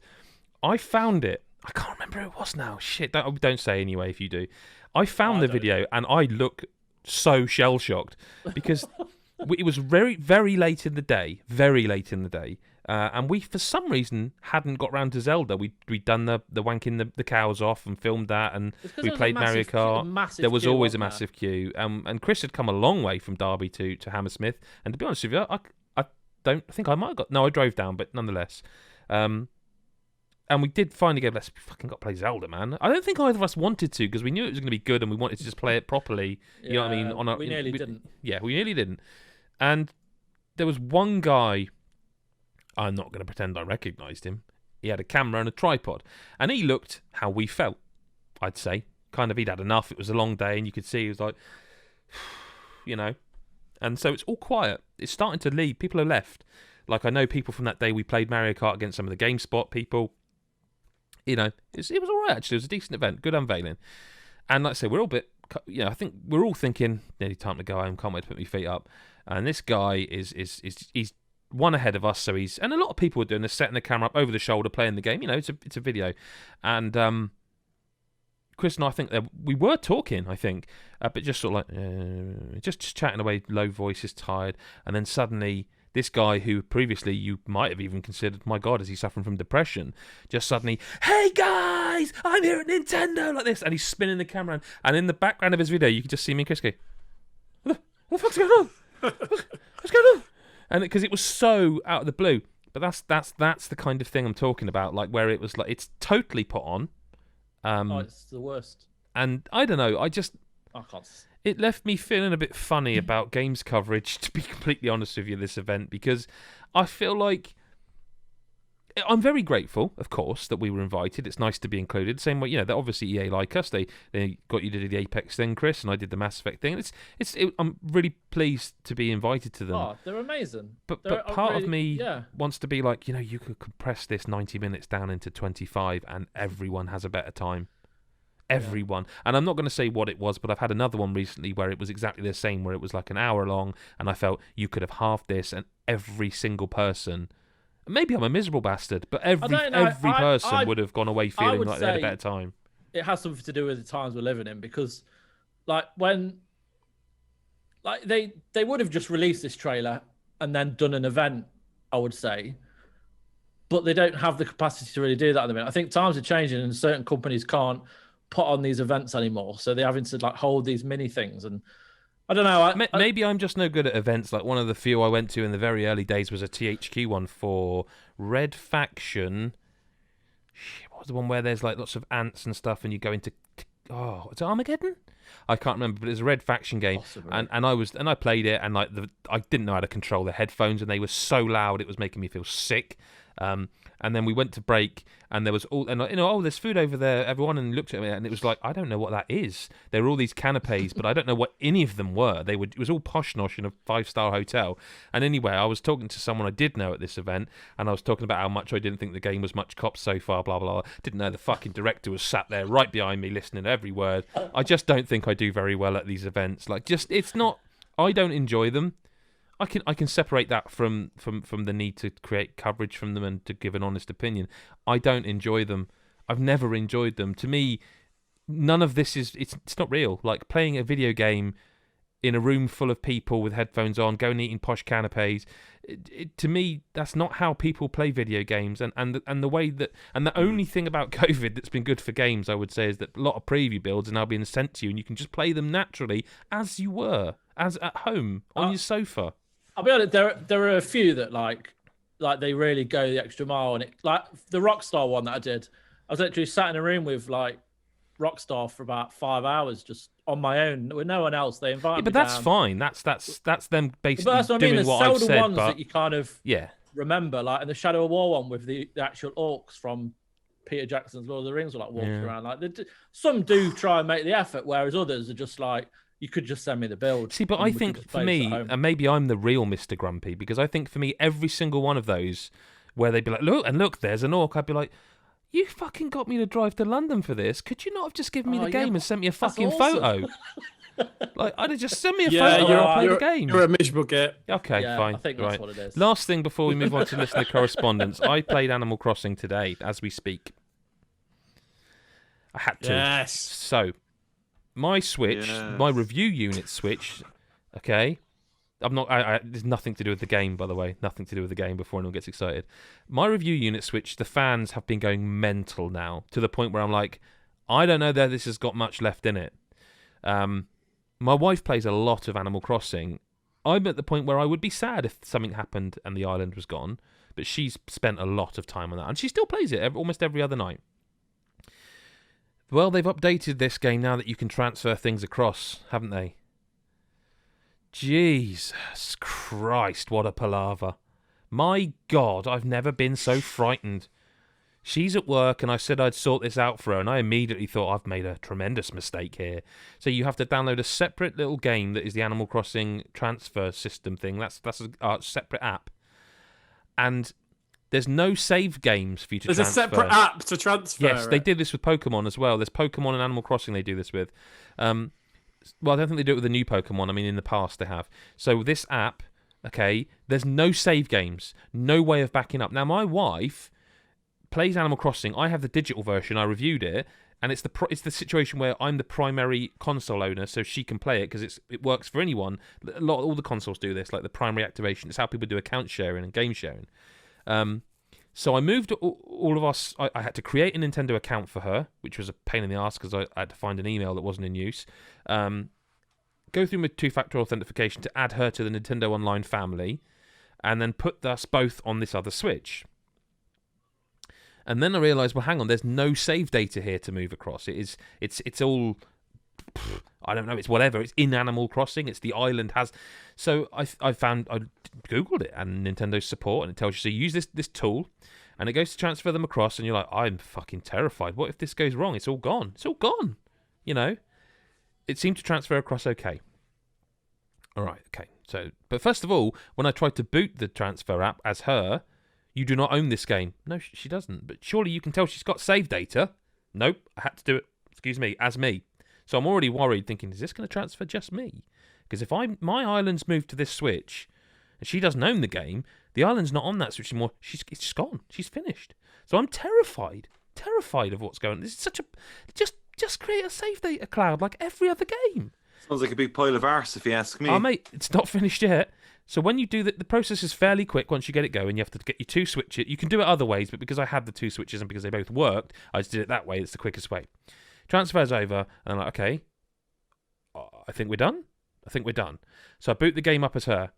I found it. I can't remember who it was now. Shit, don't say anyway if you do. I found the video, and I look so shell-shocked, because it was very, very late in the day, and we, for some reason, hadn't got round to Zelda. We'd done the wanking the cows off and filmed that, and we played Mario Kart. There was always a massive queue. And Chris had come a long way from Derby to Hammersmith. And to be honest with you, I don't think I might have got... No, I drove down, but nonetheless. And we did finally go, let's fucking got to play Zelda, man. I don't think either of us wanted to, because we knew it was going to be good and we wanted to just play it properly. You know what I mean? We nearly didn't. Yeah, we nearly didn't. And there was one guy... I'm not going to pretend I recognised him. He had a camera and a tripod. And he looked how we felt, I'd say. kind of he'd had enough. It was a long day, and you could see he was like, you know. And so it's all quiet. It's starting to leave. People have left. Like, I know people from that day we played Mario Kart against some of the GameSpot people. You know, it was all right, actually. It was a decent event. Good unveiling. And like I say, we're all a bit, you know, I think we're all thinking, nearly time to go home. Can't wait to put my feet up. And this guy he's one ahead of us. So and a lot of people are doing this, setting the camera up over the shoulder, playing the game. You know, it's a video. And Chris and I think that we were talking, I think, but just sort of like, just chatting away, low voices, tired. And then suddenly, this guy who previously you might have even considered, my God, is he suffering from depression? Just suddenly, hey guys, I'm here at Nintendo, like this. And he's spinning the camera around. And in the background of his video, you can just see me and Chris go, what the fuck's going on? What's going on? And because it was so out of the blue. But that's the kind of thing I'm talking about, like where it was like, it's totally put on. It's the worst. And I don't know, I can't. It left me feeling a bit funny about games coverage, to be completely honest with you, this event, because I feel like I'm very grateful, of course, that we were invited. It's nice to be included. Same way, you know, that obviously EA like us. They got you to do the Apex thing, Chris, and I did the Mass Effect thing. I'm really pleased to be invited to them. Oh, they're amazing. But part of me wants to be like, you know, you could compress this 90 minutes down into 25 and everyone has a better time. Everyone. And I'm not going to say what it was, but I've had another one recently where it was exactly the same, where it was like an hour long, and I felt you could have halved this, and every single person, maybe I'm a miserable bastard, but every person would have gone away feeling like they had a better time. It has something to do with the times we're living in, because like when like they would have just released this trailer and then done an event, I would say. But they don't have the capacity to really do that at the minute. I think times are changing and certain companies can't put on these events anymore, so they're having to like hold these mini things. And I don't know. Maybe I'm just no good at events. Like one of the few I went to in the very early days was a THQ one for Red Faction. What was the one where there's like lots of ants and stuff, and you go into is it Armageddon? I can't remember, but it's a Red Faction game. Possibly. And I played it, and like I didn't know how to control the headphones, and they were so loud it was making me feel sick. And then we went to break, and there was there's food over there, everyone, and looked at me, and it was like, I don't know what that is. There were all these canapes, but I don't know what any of them were. It was all posh nosh in a 5-star hotel. And anyway, I was talking to someone I did know at this event, and I was talking about how much I didn't think the game was much cops so far, blah, blah, blah. Didn't know the fucking director was sat there right behind me listening to every word. I just don't think I do very well at these events. Like, just, it's not, I don't enjoy them. I can separate that from the need to create coverage from them and to give an honest opinion. I don't enjoy them. I've never enjoyed them. To me, none of this it's not real. Like playing a video game in a room full of people with headphones on, going and eating posh canapes. To me, that's not how people play video games. And the way that, and the only thing about COVID that's been good for games, I would say, is that a lot of preview builds are now being sent to you, and you can just play them naturally as you were, as at home on your sofa. I'll be honest, there are a few that like they really go the extra mile, and it like the Rockstar one that I did. I was literally sat in a room with like Rockstar for about 5 hours just on my own with no one else. They invited me but that's down. fine. That's them basically but that's what doing I mean. what I've said. There's ones but that you kind of remember, like in the Shadow of War one with the actual orcs from Peter Jackson's Lord of the Rings were like walking around. Like some do try and make the effort, whereas others are just like, you could just send me the build. See, but I think for me, and maybe I'm the real Mr. Grumpy, because I think for me, every single one of those where they'd be like, look, there's an orc, I'd be like, you fucking got me to drive to London for this. Could you not have just given me the game and sent me a fucking photo? Like, I'd have just sent me a photo and I'll play the game. You're a miserable git. Okay, fine. I think that's what it is. Last thing before we move on to listener correspondence. I played Animal Crossing today, as we speak. I had to. Yes. So, my Switch, my review unit Switch, okay? There's nothing to do with the game, by the way. Nothing to do with the game before anyone gets excited. My review unit Switch, the fans have been going mental now, to the point where I'm like, I don't know that this has got much left in it. My wife plays a lot of Animal Crossing. I'm at the point where I would be sad if something happened and the island was gone, but she's spent a lot of time on that, and she still plays it almost every other night. Well, they've updated this game now that you can transfer things across, haven't they? Jesus Christ, what a palaver. My God, I've never been so frightened. She's at work, and I said I'd sort this out for her, and I immediately thought I've made a tremendous mistake here. So you have to download a separate little game that is the Animal Crossing transfer system thing. That's a separate app, and there's no save games for you to transfer. There's a separate app to transfer. Yes, they did this with Pokemon as well. There's Pokemon and Animal Crossing they do this with. Well, I don't think they do it with the new Pokemon. I mean, in the past they have. So this app, okay, there's no save games, no way of backing up. Now, my wife plays Animal Crossing. I have the digital version. I reviewed it, and it's the situation where I'm the primary console owner, so she can play it because it works for anyone. All the consoles do this, like the primary activation. It's how people do account sharing and game sharing. So I moved all of us. I had to create a Nintendo account for her, which was a pain in the ass because I had to find an email that wasn't in use. Go through with two-factor authentication to add her to the Nintendo Online family, and then put us both on this other Switch. And then I realised, well, hang on, there's no save data here to move across. It's all, I don't know, it's whatever. It's in Animal Crossing. It's the island has. So I Googled it and Nintendo's support, and it tells you, so you use this tool, and it goes to transfer them across, and you're like, I'm fucking terrified. What if this goes wrong? It's all gone. It's all gone. You know? It seemed to transfer across okay. All right, okay. So, but first of all, when I tried to boot the transfer app as her, you do not own this game. No, she doesn't. But surely you can tell she's got save data. Nope, I had to do it, as me. So I'm already worried, thinking, is this going to transfer just me? Because if my island's moved to this Switch, and she doesn't own the game, the island's not on that Switch anymore. It's just gone. She's finished. So I'm terrified of what's going on. This is such a... Just create a save data cloud like every other game. Sounds like a big pile of arse, if you ask me. Oh, mate, it's not finished yet. So when you do that, the process is fairly quick once you get it going. You have to get your two switches. You can do it other ways, but because I had the two switches and because they both worked, I just did it that way. It's the quickest way. Transfers over, and I'm like, okay, I think we're done. So I boot the game up as her.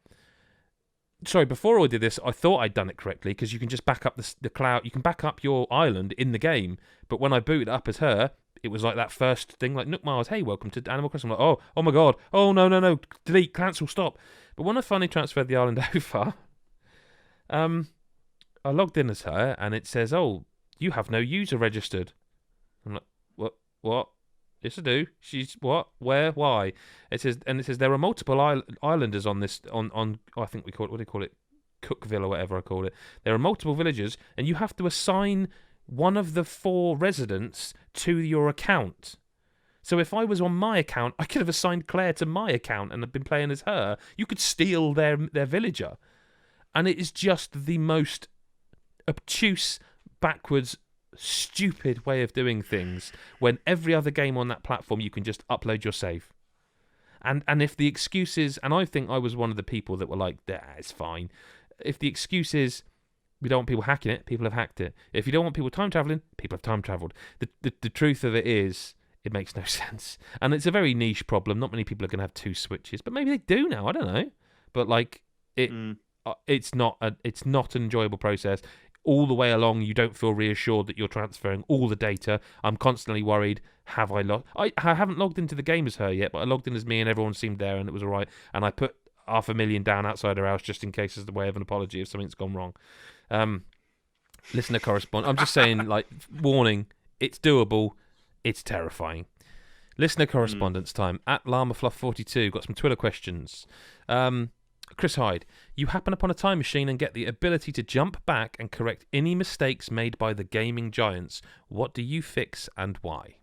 Sorry, before I did this, I thought I'd done it correctly because you can just back up the cloud. You can back up your island in the game. But when I booted up as her, it was like that first thing, like Nook Miles, hey, welcome to Animal Crossing. I'm like, oh my God, oh no, delete, cancel, stop. But when I finally transferred the island over, I logged in as her, and it says, oh, you have no user registered. I'm like, what? Yes, I do. She's what? Where? Why? It says there are multiple islanders on this. On I think we call it, what do you call it? Cookville or whatever I call it. There are multiple villagers, and you have to assign one of the 4 residents to your account. So if I was on my account, I could have assigned Claire to my account and have been playing as her. You could steal their villager, and it is just the most obtuse, backwards, stupid way of doing things, when every other game on that platform you can just upload your save. And if the excuse is, and I think I was one of the people that were like, it's fine. If the excuse is, we don't want people hacking it, people have hacked it. If you don't want people time traveling, people have time traveled. The truth of it is, it makes no sense. And it's a very niche problem. Not many people are going to have 2 switches, but maybe they do now. I don't know. But like it's not an enjoyable process. All the way along, you don't feel reassured that you're transferring all the data. I'm constantly worried, have I logged? I haven't logged into the game as her yet, but I logged in as me and everyone seemed there and it was all right. And I put $500,000 down outside her house just in case as the way of an apology if something's gone wrong. Listener correspondent. I'm just saying, like, warning, it's doable. It's terrifying. Listener correspondence time. At LlamaFluff42, got some Twitter questions. Chris Hyde, you happen upon a time machine and get the ability to jump back and correct any mistakes made by the gaming giants. What do you fix and why?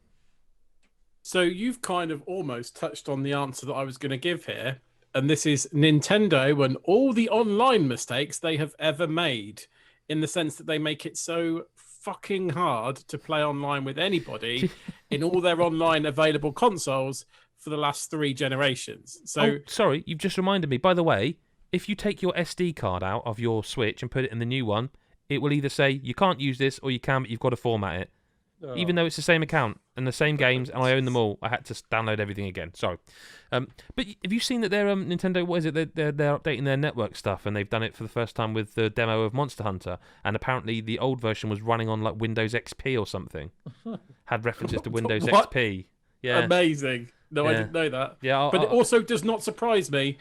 So you've kind of almost touched on the answer that I was going to give here. And this is Nintendo and all the online mistakes they have ever made, in the sense that they make it so fucking hard to play online with anybody in all their online available consoles for the last 3 generations. So, sorry, you've just reminded me. By the way, if you take your SD card out of your Switch and put it in the new one, it will either say you can't use this or you can, but you've got to format it. Oh. Even though it's the same account and the same games and I own them all, I had to download everything again. Sorry. But have you seen that they're Nintendo? What is it? They're updating their network stuff, and they've done it for the first time with the demo of Monster Hunter. And apparently, the old version was running on like Windows XP or something. Had references to Windows XP. Yeah, amazing. No, I didn't know that. Yeah, but it also does not surprise me,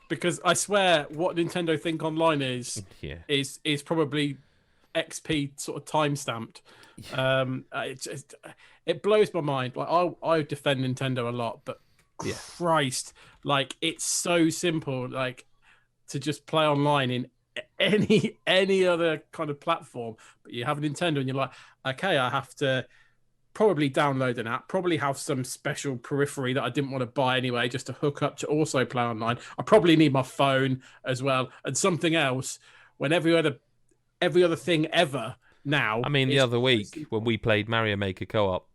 because I swear what Nintendo think online is probably XP sort of time stamped. It blows my mind. Like I defend Nintendo a lot, but Christ, like it's so simple, like to just play online in any other kind of platform. But you have a Nintendo, and you're like, okay, I have to probably download an app, probably have some special periphery that I didn't want to buy anyway, just to hook up to also play online. I probably need my phone as well, and something else. When every other thing ever now. I mean, the other week when we played Mario Maker co-op.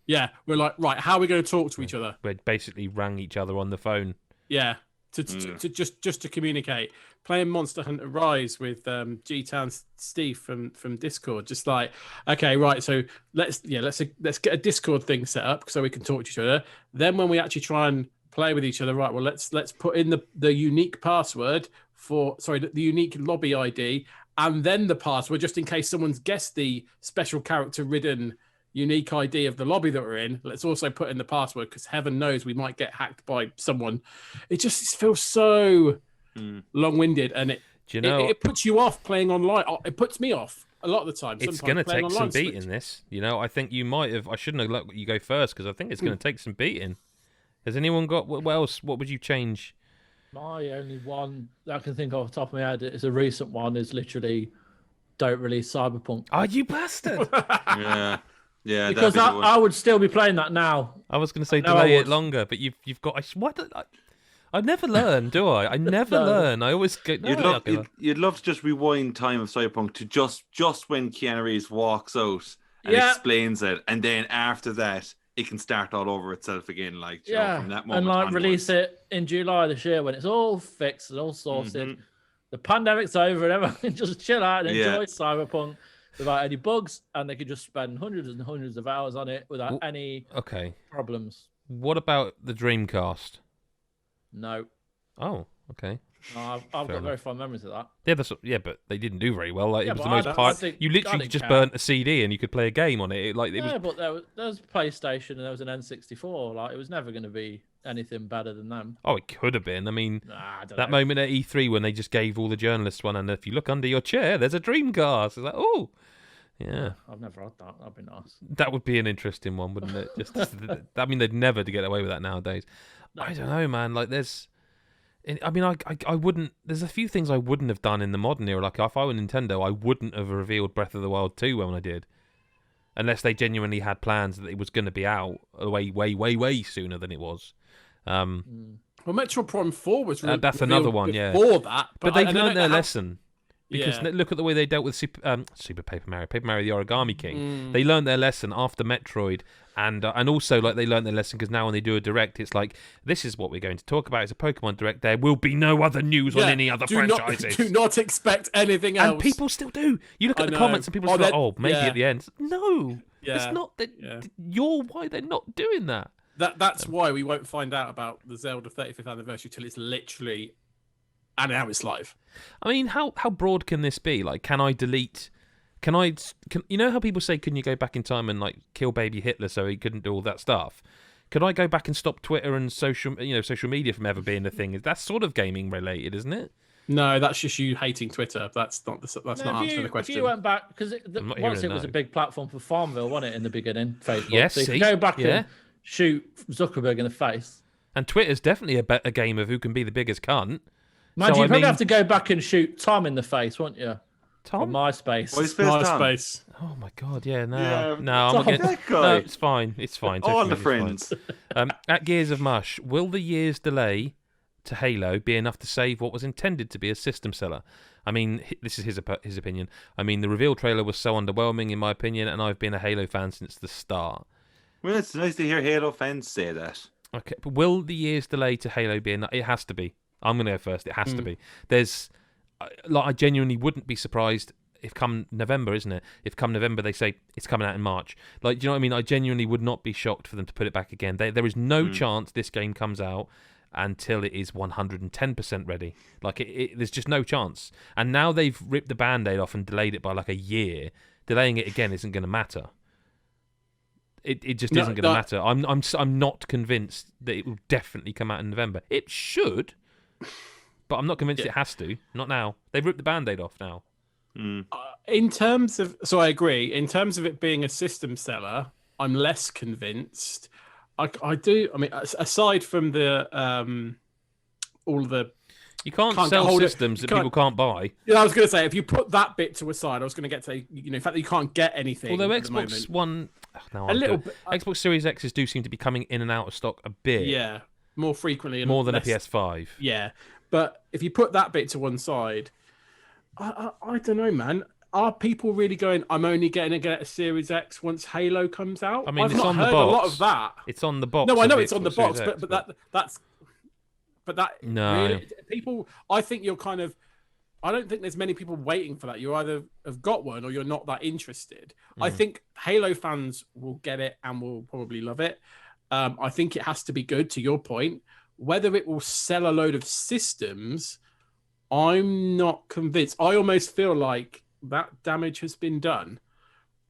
Yeah, we're like, right, how are we going to talk to each other? We basically rang each other on the phone. Yeah, to just to communicate. Playing Monster Hunter Rise with G-Town Steve from Discord, just like, okay, right, so let's get a Discord thing set up so we can talk to each other. Then when we actually try and play with each other, right, well, let's put in the unique password the unique lobby ID, and then the password, just in case someone's guessed the special character ridden unique ID of the lobby that we're in. Let's also put in the password, because heaven knows we might get hacked by someone. It just feels so long-winded, and it puts you off playing online. It puts me off a lot of the time. It's going to take some beating, this. I think you might have... I shouldn't have let you go first, because I think it's going to take some beating. Has anyone got... What else? What would you change? My only one that I can think of off the top of my head is a recent one, is literally don't release Cyberpunk. Oh, you bastard! Yeah, because I would still be playing that now. I was going to say delay it longer, but you've got... I never learn, do I? I never learn. I always go... You'd love to just rewind time of Cyberpunk to just when Keanu Reeves walks out and explains it, and then after that, it can start all over itself again, like, you know, from that moment and onwards. Release it in July this year when it's all fixed and all sorted. The pandemic's over and everyone can just chill out and enjoy Cyberpunk without any bugs, and they could just spend hundreds and hundreds of hours on it without any problems. What about the Dreamcast? No. Oh, okay. No, I've got very fond memories of that. Yeah, but they didn't do very well. Like, it was the most part. You literally just burnt a CD and you could play a game on it. But there was PlayStation and there was an N64. Like, it was never going to be anything better than them. Oh, it could have been. I mean, moment at E3 when they just gave all the journalists one, and if you look under your chair, there's a Dreamcast. It's like, oh, yeah. I've never had that. That'd be nice. That would be an interesting one, wouldn't it? I mean, they'd never get away with that nowadays. No. I don't know, man. Like, I wouldn't... There's a few things I wouldn't have done in the modern era. Like, if I were Nintendo, I wouldn't have revealed Breath of the Wild 2 when I did. Unless they genuinely had plans that it was going to be out way sooner than it was. Well, Metroid Prime 4 was that's another one, before that. But they've learned their lesson. Because look at the way they dealt with Super Paper Mario the Origami King. They learned their lesson after Metroid, and also like they learned their lesson because now when they do a direct, it's like, this is what we're going to talk about. It's a Pokemon direct. There will be no other news on any other franchises. Do not expect anything else. And people still do. You look at the comments and people are like, oh, maybe at the end. No, it's not. You're why they're not doing that. That's why we won't find out about the Zelda 35th anniversary till it's literally... And now it's live. I mean, how broad can this be? Like, can I delete? Can you know how people say, can you go back in time and like kill baby Hitler so he couldn't do all that stuff? Could I go back and stop Twitter and social media from ever being a thing? That's sort of gaming related, isn't it? No, that's just you hating Twitter. That's not answering the question. If you went back, because once it was a big platform for Farmville, wasn't it, in the beginning? Facebook. Yes. So if you go back and shoot Zuckerberg in the face. And Twitter's definitely a game of who can be the biggest cunt. Mind you, you'd probably have to go back and shoot Tom in the face, wouldn't you? Tom? From MySpace. MySpace. Oh my god, no, I'm not getting... No, it's fine. All the friends. At Gears of Mush, will the year's delay to Halo be enough to save what was intended to be a system seller? I mean, this is his opinion. I mean, the reveal trailer was so underwhelming, in my opinion, and I've been a Halo fan since the start. Well, it's nice to hear Halo fans say that. Okay, but will the year's delay to Halo be enough? It has to be. I'm going to go first. It has to be. I genuinely wouldn't be surprised if come November, isn't it? If come November they say it's coming out in March. Like, do you know what I mean? I genuinely would not be shocked for them to put it back again. There is no chance this game comes out until it is 110% ready. Like, there's just no chance. And now they've ripped the Band-Aid off and delayed it by like a year. Delaying it again isn't going to matter. It just isn't going to matter. I'm not convinced that it will definitely come out in November. It should. But I'm not convinced it has to. Not now. They've ripped the Band-Aid off now. In terms of, so I agree. In terms of it being a system seller, I'm less convinced. I do. I mean, aside from the all the you can't sell systems that people can't buy. Yeah, I was going to say, if you put that bit to a side, I was going to get to, the fact that you can't get anything. Although Xbox One, Xbox Series X's do seem to be coming in and out of stock a bit. Yeah, more frequently. More than a PS5. Yeah, but if you put that bit to one side, I don't know, man. Are people really going, I'm only going to get a Series X once Halo comes out? I mean, I've it's not on heard the box. A lot of that. It's on the box. No, I know it's on the Xbox box, Series X, but that no. Really, people, I think you're kind of, I don't think there's many people waiting for that. You either have got one or you're not that interested. I think Halo fans will get it and will probably love it. I think it has to be good, to your point. Whether it will sell a load of systems, I'm not convinced. I almost feel like that damage has been done.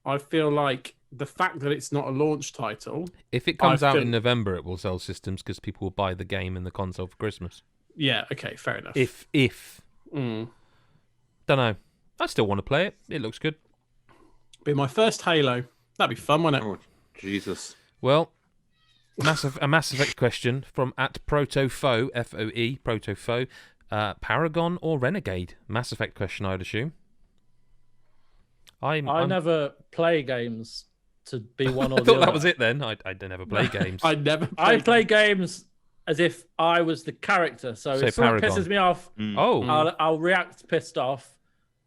I feel like the fact that it's not a launch title. If it comes out in November, it will sell systems because people will buy the game and the console for Christmas. Yeah, okay, fair enough. If. Don't know. I still want to play it. It looks good. Be my first Halo. That'd be fun, wouldn't it? Oh, Jesus. Well, a Mass Effect question from @ProtoFoe, F-O-E, ProtoFoe. Paragon or Renegade? Mass Effect question, I'd assume. I never play games to be one or the I thought other. that was it then. I never play games. I play games as if I was the character. So if someone pisses me off, I'll react pissed off.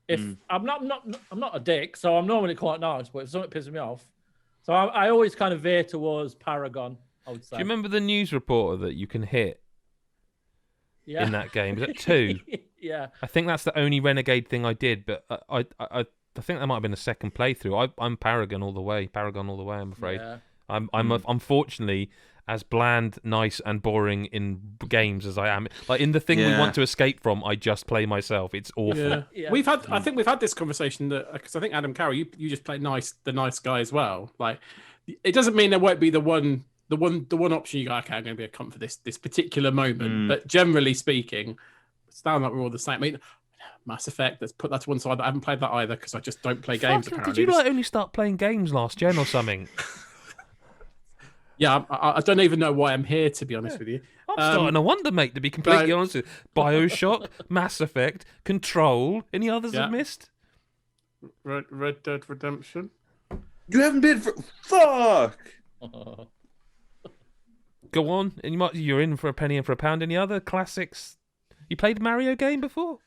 If I'm not a dick, so I'm normally quite nice. But if something pisses me off, so I always kind of veer towards Paragon, I would say. Do you remember the news reporter that you can hit in that game? Is it 2? Yeah. I think that's the only Renegade thing I did, but I think that might have been a second playthrough. I'm Paragon all the way. I'm afraid. Yeah. I'm unfortunately as bland, nice, and boring in games as I am. Like in the thing we want to escape from, I just play myself. It's awful. Yeah. Yeah. I think we've had this conversation because I think Adam Carrol, you just play the nice guy as well. Like, it doesn't mean there won't be the one option you go, okay, I'm going to be a cunt for this particular moment. But generally speaking, it's down like we're all the same. I mean, Mass Effect, let's put that to one side. I haven't played that either because I just don't play games. Apparently, did you only start playing games last gen or something? Yeah, I don't even know why I'm here, to be honest with you. I'm starting to wonder, mate, to be completely honest with you. BioShock, Mass Effect, Control. Any others I've missed? Red Dead Redemption. You haven't been for... Fuck! Go on. And you're in for a penny and for a pound. Any other classics? You played a Mario game before?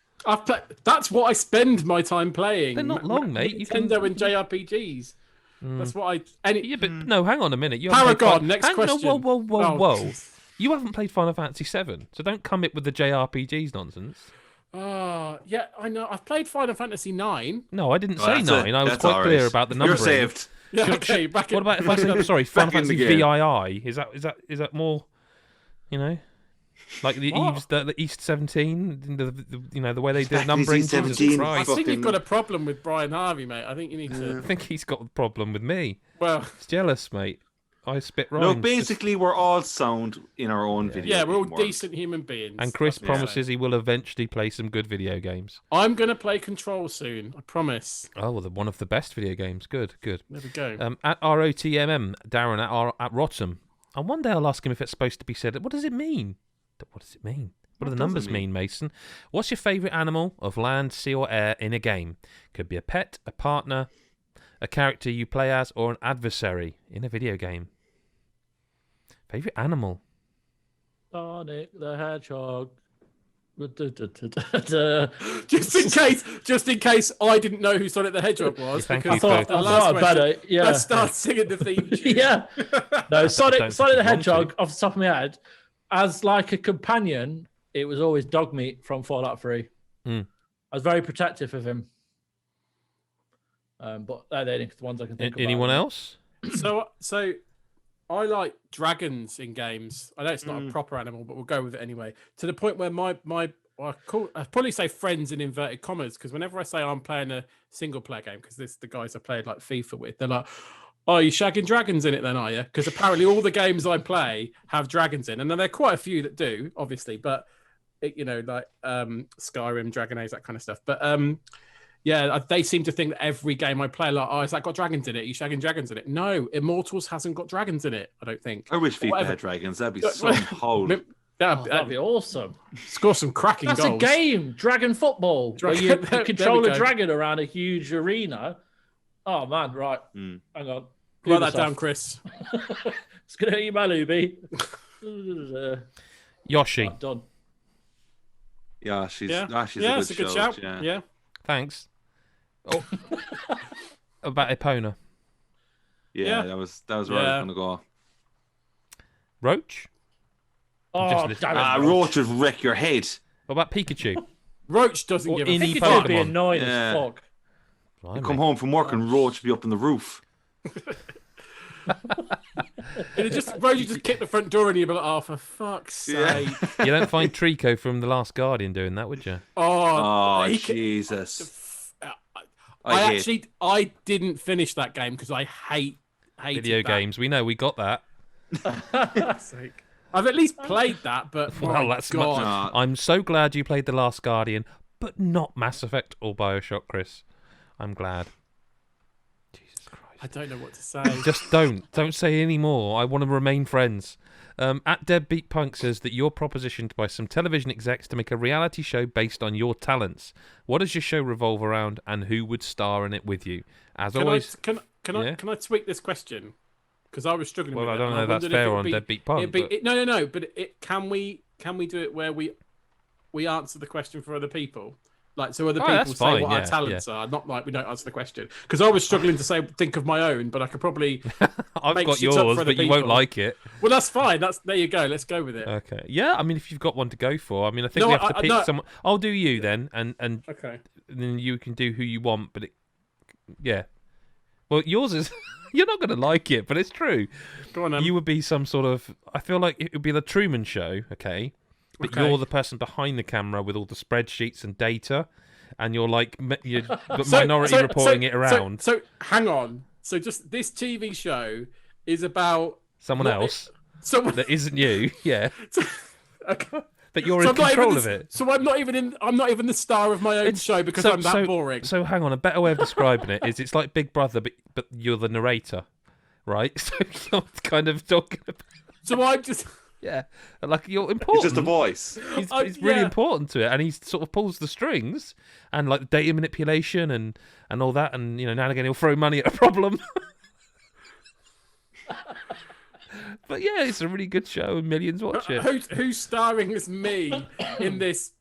That's what I spend my time playing. They're not long, mate. Nintendo and JRPGs. That's what but no, hang on a minute. You Paragon, next question. No, whoa. You haven't played Final Fantasy VII, so don't come up with the JRPGs nonsense. Yeah, I know. I've played Final Fantasy 9. No, I didn't say 9. I was quite clear about the numbering. You're saved. Yeah, okay, what about if I say, sorry, Final Fantasy VII? Is that more, like the East 17, the way they did numbering. I think you've got a problem with Brian Harvey, mate. I think you need to. I think he's got a problem with me. Well, he's jealous, mate. I spit rhymes. No, basically, we're all sound in our own video. Yeah, we're all decent human beings. And Chris promises he will eventually play some good video games. I'm going to play Control soon. I promise. Oh, well, one of the best video games. Good. There we go. At ROTMM, Darren at Rotham. And one day I'll ask him if it's supposed to be said. What does it mean? What does it mean? What do the numbers mean, Mason? What's your favourite animal of land, sea, or air in a game? Could be a pet, a partner, a character you play as, or an adversary in a video game. Favourite animal? Sonic the Hedgehog. Just in case I didn't know who Sonic the Hedgehog was. I thought let's start singing the theme. Yeah. No, Sonic the Hedgehog, off the top of my head, as like a companion, it was always Dogmeat from Fallout 3. I was very protective of him. But they're the ones I can think of. Anyone else? So I like dragons in games. I know it's not a proper animal, but we'll go with it anyway. To the point where I'd probably say friends in inverted commas, because whenever I say I'm playing a single player game, because this the guys I played like FIFA with, they're like, "Oh, you shagging dragons in it then, are you?" Because apparently all the games I play have dragons in, and then there are quite a few that do, obviously, but like Skyrim, Dragon Age, that kind of stuff. But they seem to think that every game I play, like, oh, has that got dragons in it? Are you shagging dragons in it? No, Immortals hasn't got dragons in it, I don't think. I wish FIFA had dragons. That'd be so holy. That'd be awesome. Score some cracking goals. That's a game, Dragon Football, where you control a dragon around a huge arena. Oh, man, right. Hang on. Write that down, Chris. It's going to eat my Luby. Yoshi. Done. Yeah, she's a good shout. Yeah. Thanks. Oh. About Epona. Yeah, that was where I was going to go. Roach? Oh, damn it, Roach would wreck your head. What about Pikachu? Roach doesn't give a fuck. Pikachu would be annoying as fuck. You come home from work and Roach would be up on the roof. Roach just kick the front door and you'd be like, oh, for fuck's sake. You don't find Trico from The Last Guardian doing that, would you? Oh, Jesus. I didn't finish that game because I hate video games. We know, we got that. I've at least played that, but that's God. I'm so glad you played The Last Guardian, but not Mass Effect or BioShock, Chris. I'm glad. Jesus Christ. I don't know what to say. Just don't say any more. I want to remain friends. At Deadbeat Punk says that you're propositioned by some television execs to make a reality show based on your talents. What does your show revolve around, and who would star in it with you? As always, can I tweak this question? Because I was struggling with it. Well, I don't know if that's fair on Deadbeat Punk. No. But can we do it where we answer the question for other people? Like, so other people say what our talents are, not like we don't answer the question. Because I was struggling to think of my own, but I could probably I've got yours, but you won't like it. Well, that's fine. There you go. Let's go with it. Okay. Yeah, I mean, if you've got one to go for, I mean, I think we have to pick someone. I'll do you then, and okay. And then you can do who you want. But well, yours is. You're not going to like it, but it's true. Go on, then. You would be some sort of. I feel like it would be the Truman Show, okay? But you're the person behind the camera with all the spreadsheets and data, and you're minority reporting it around. So hang on. So just this TV show is about someone else that isn't you. Yeah. Okay. But you're in control of it. So I'm not even the star of my own show because I'm that boring. So hang on, a better way of describing it is it's like Big Brother, but you're the narrator, right? So you're kind of talking about. So I'm just. Yeah, like you're important. He's just a voice. He's really important to it, and he sort of pulls the strings, and like data manipulation and all that, and now and again he'll throw money at a problem. But yeah, it's a really good show, and millions watch it. Who's starring as me in this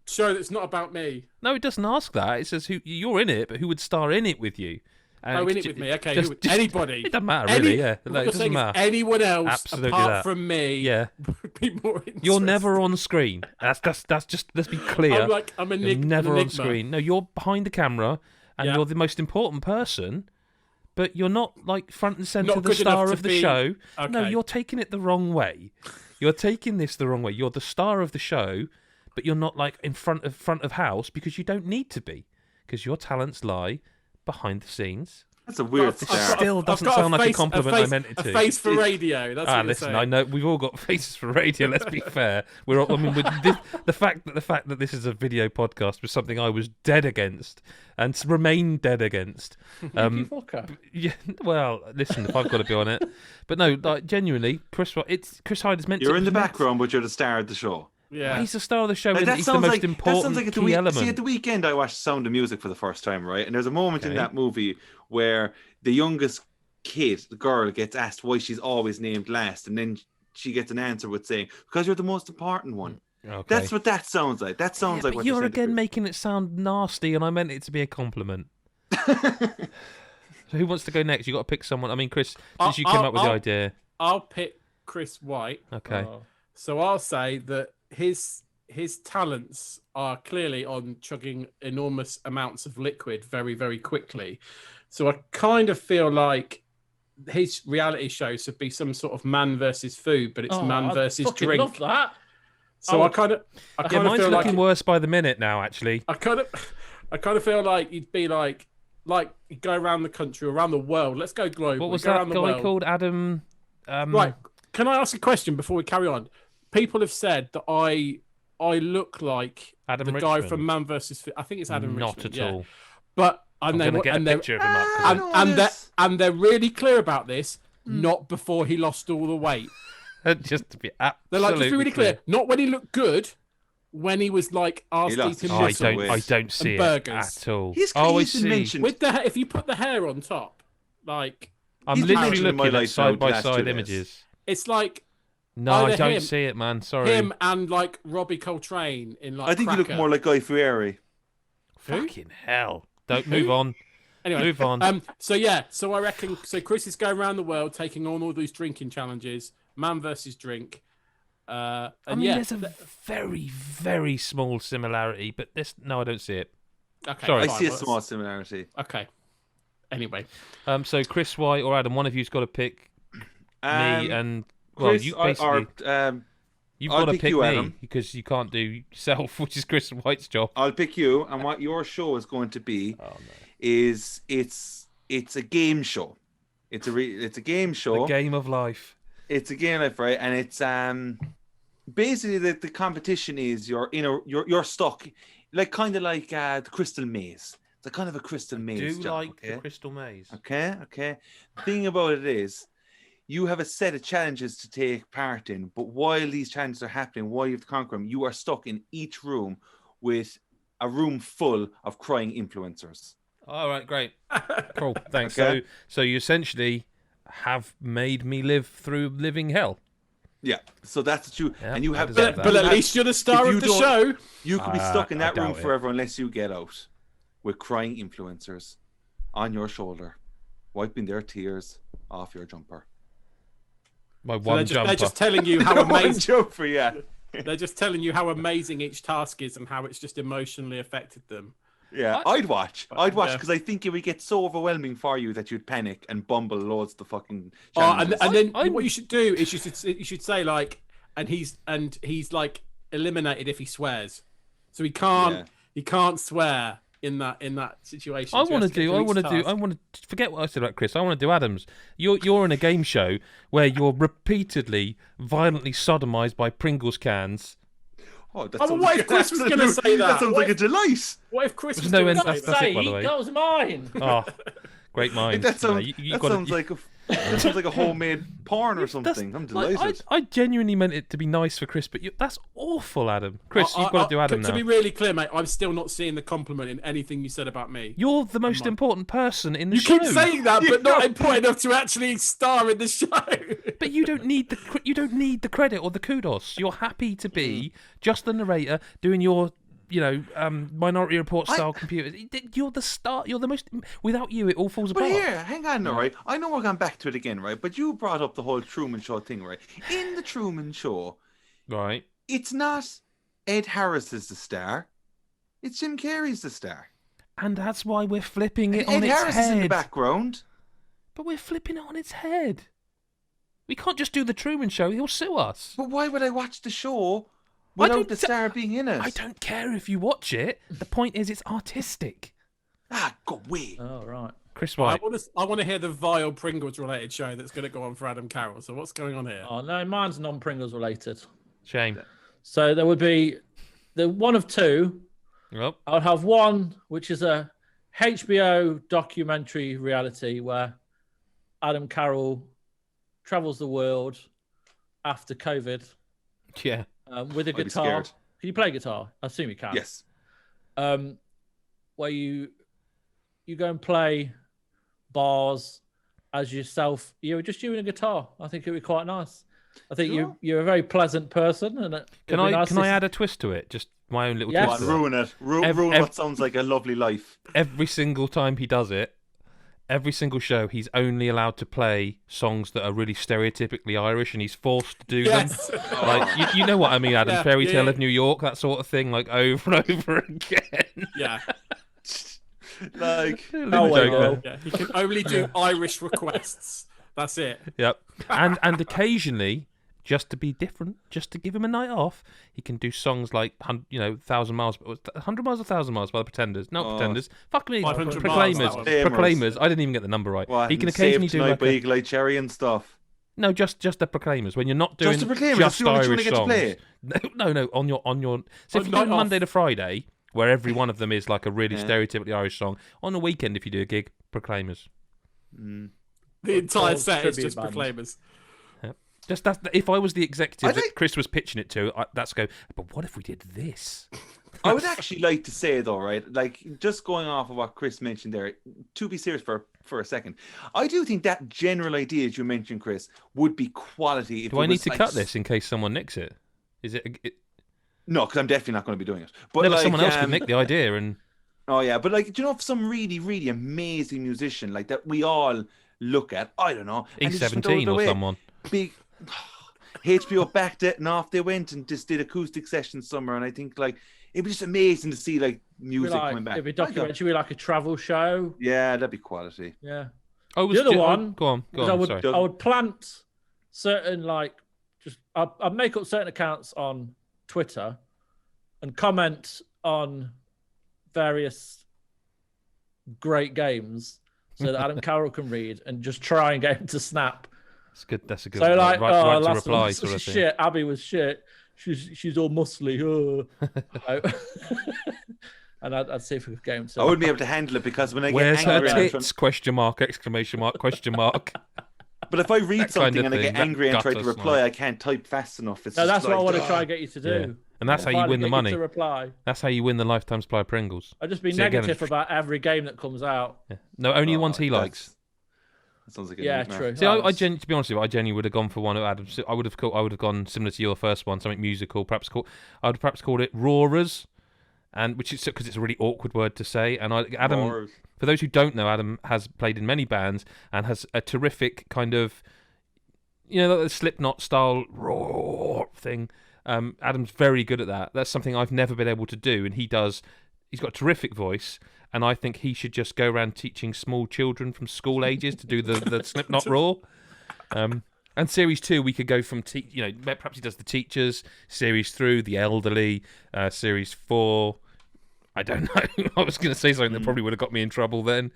show that's not about me? No, it doesn't ask that. It says you're in it, but who would star in it with you? In it with me. Okay, anybody. It doesn't matter, really. Yeah, it doesn't matter. Anyone else Absolutely apart from me? Yeah, would be more interesting. You're never on screen. That's just. Let's be clear. I'm never on screen. No, you're behind the camera, and you're the most important person. But you're not like front and centre, the star of the show. Okay. No, you're taking it the wrong way. You're taking this the wrong way. You're the star of the show, but you're not like in front of house because you don't need to be, because your talents lie behind the scenes. That's a weird start. Still doesn't sound like a compliment I meant it to. A face for radio. That's what listen, saying. I know we've all got faces for radio. Let's be fair. With the fact that this is a video podcast was something I was dead against and remain dead against. Yeah. Well, listen, if I've got to be on it, but no, like genuinely, Chris Hyde is meant. You're in the background, but you're the star of the show. Yeah, well, he's the star of the show, and he's the most important key element. See, at the weekend, I watched Sound of Music for the first time, right? And there's a moment in that movie where the youngest kid, the girl, gets asked why she's always named last, and then she gets an answer with saying, "Because you're the most important one." Okay. That's what that sounds like. That sounds like what you're again making it sound nasty, and I meant it to be a compliment. So who wants to go next? You got to pick someone. I mean, Chris, since you came up with the idea, I'll pick Chris White. Okay. So I'll say that his talents are clearly on chugging enormous amounts of liquid very, very quickly. So I kind of feel like his reality show should be some sort of man versus food, but it's man versus drink. Love that. So I kind of mine's feel looking worse by the minute now. Actually, I kind of feel like you'd be like you go around the country, around the world. Let's go global. What was that guy called? Adam. Right. Can I ask a question before we carry on? People have said that I look like Adam the Richmond. guy from Man vs. Food. I think it's Adam Not Richmond. at all. But I'm going to get a picture of him up. And they're really clear about this. Not before he lost all the weight. Just to be absolutely They're like, just be really clear. Not when he looked good. When he was like arse deep in muscle. I don't see it at all. He's been mentioned with if you put the hair on top, like I'm literally looking at side by side images. It's like I don't see it, man. Sorry. Him and like Robbie Coltrane in like. I think Cracker. you look more like Guy Fieri. Fucking hell! Don't move on. Anyway, move on. So I reckon. So Chris is going around the world taking on all these drinking challenges, man versus drink. There's a very, very small similarity, but no, I don't see it. Okay, sorry. I see a small similarity. Okay. Anyway, so Chris White or Adam, one of you's got to pick me, and Chris, you basically you've got to pick you, me Adam. because you can't do yourself, which is Chris White's job. I'll pick you, and what your show is going to be is it's a game show. It's a game show. The game of life. It's a game of life, right? And it's basically the competition is you're stuck, like kind of like the Crystal Maze. It's a kind of a Crystal Maze. The Crystal Maze. Okay. The thing about it is, you have a set of challenges to take part in, but while these challenges are happening, while you have to conquer them, you are stuck in each room with a room full of crying influencers. All right, great, cool, thanks. Okay. So you essentially have made me live through living hell. Yeah, so that's what you and you have. But at least you're the star of the show. You could be stuck in that room forever unless you get out with crying influencers on your shoulder, wiping their tears off your jumper. Jumper. They're just telling you how amazing. Jumper, yeah. They're just telling you how amazing each task is and how it's just emotionally affected them. Yeah, I'd watch because I think it would get so overwhelming for you that you'd panic and bumble loads of the fucking challenges. And then what you should do is you should say like, and he's like eliminated if he swears, so he can't swear in that situation. I want to forget what I said about Chris. I want to do Adams. You're in a game show where you're repeatedly violently sodomized by Pringles cans. Oh, what if Chris was going to say that? That sounds like a delight. What if Chris was going to say it, by the way. That was mine. Oh, great mind. That sounds like a homemade porn or something. I'm delighted. I genuinely meant it to be nice for Chris, but that's awful, Adam. Chris, you've got to do Adam now. To be really clear, mate, I'm still not seeing the compliment in anything you said about me. You're the most important person in the show. You keep saying that, but not important enough to actually star in the show. But you don't need the credit or the kudos. You're happy to be just the narrator doing your Minority Report style computers. You're the star. You're the most. Without you, it all falls apart. But here, hang on, all right. I know we're going back to it again, right? But you brought up the whole Truman Show thing, right? In the Truman Show, right? It's not Ed Harris is the star. It's Jim Carrey's the star. And that's why we're flipping it on Ed its Harris head. is in the background. But we're flipping it on its head. We can't just do the Truman Show. He'll sue us. But why would I watch the show without the star being in it? I don't care if you watch it. The point is, it's artistic. Go away. Oh, right. Chris White. I want to hear the vile Pringles related show that's going to go on for Adam Carrol. So what's going on here? Oh, no, mine's non-Pringles related. Shame. So there would be the one of two. Yep. I would have one, which is a HBO documentary reality where Adam Carrol travels the world after COVID. Yeah. With a guitar. Can you play guitar? I assume you can. Yes. Where you go and play bars as yourself. You're just you and a guitar. I think it'd be quite nice. I think you're a very pleasant person, and can I add a twist to it? Just my own little twist. Ruin it. Ruin what sounds like a lovely life. Every single time he does it, every single show, he's only allowed to play songs that are really stereotypically Irish, and he's forced to do them. Like you know what I mean, Adam? Fairy Tale of New York, that sort of thing, like over and over again. Yeah. Like, he can only do Irish requests. That's it. Yep. And occasionally, just to be different, just to give him a night off, he can do songs like 1,000 miles, 100 miles, 1,000 miles by the Pretenders. Not Pretenders. Fuck me. 500 Proclaimers. miles, Proclaimers. I didn't even get the number right. What, he can occasionally do like Eagle Eye Cherry and stuff. No, just the Proclaimers. When you're not doing just the Proclaimers. just That's the only tune I Irish get to songs. play. No. On your. So if you're doing Monday to Friday, where every one of them is like a really stereotypically Irish song. On the weekend, if you do a gig, Proclaimers. The entire set is just Proclaimers. Just that. If I was the executive that Chris was pitching it to, that's go. But what if we did this? I would actually like to say though, right? Like just going off of what Chris mentioned there, to be serious for a second, I do think that general idea as you mentioned, Chris, would be quality. If do I need to cut this in case someone nicks it? Is it? No, because I'm definitely not going to be doing it. But like, someone else could nick the idea and. Oh yeah, but like, do you know, if some really, really amazing musician like that we all look at, I don't know, E17 or someone big. HBO backed it and off they went and just did acoustic sessions somewhere, and I think like it'd be just amazing to see like music coming back. It'd be documentary, like a travel show. Yeah, that'd be quality. Yeah. The other one. Go on. I would plant certain I'd make up certain accounts on Twitter and comment on various great games so that Adam Carrol can read and just try and get him to snap. That's a good. So like, right to last reply one, sort of thing. shit. Abby was shit. She's all muscly. And I'd see if we could get him to. I wouldn't be able to handle it because when I Where's get angry, her tits? Question mark! Exclamation mark! Question mark! But if I read something and I get angry and try to reply, I can't type fast enough. That's what I want to try and get you to do. Yeah. And that's how you win the money. To reply. That's how you win the lifetime supply of Pringles. I'd just be negative about every game that comes out. Yeah. No, only the ones he likes. That sounds like a true. See, to be honest with you, I genuinely would have gone for one of Adam's. I would have gone similar to your first one, something musical. I would perhaps called it Roarers, and which is because it's a really awkward word to say. And Adam, Roarers. For those who don't know, Adam has played in many bands and has a terrific kind of, the Slipknot style roar thing. Adam's very good at that. That's something I've never been able to do, and he does. He's got a terrific voice. And I think he should just go around teaching small children from school ages to do the Slipknot roar. And series 2, we could go from perhaps he does the teachers. Series 3, the elderly. Series 4, I don't know. I was going to say something that probably would have got me in trouble then.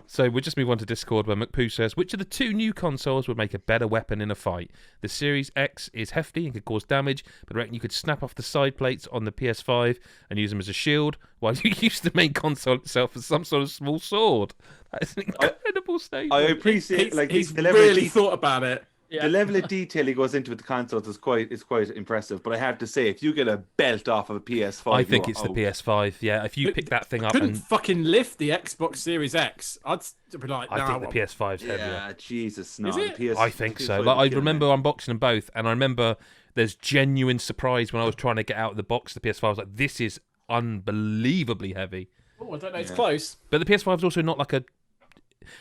So we'll just move on to Discord where McPoo says, which of the 2 new consoles would make a better weapon in a fight? The Series X is hefty and could cause damage, but I reckon you could snap off the side plates on the PS5 and use them as a shield, while you use the main console itself as some sort of small sword. That is an incredible statement. I appreciate he's really thought about it. Yeah. The level of detail he goes into with the consoles is quite impressive. But I have to say, if you get a belt off of a PS5, I think it's the PS5. Yeah, if you pick that thing up, couldn't fucking lift the Xbox Series X. I'd be like, I think the PS5's heavier. Yeah, Jesus, no. Is it? I think so. Like I remember unboxing them both, and I remember there's genuine surprise when I was trying to get out of the box. The PS5 I was like, this is unbelievably heavy. Oh, I don't know. It's close. But the PS5 is also not like the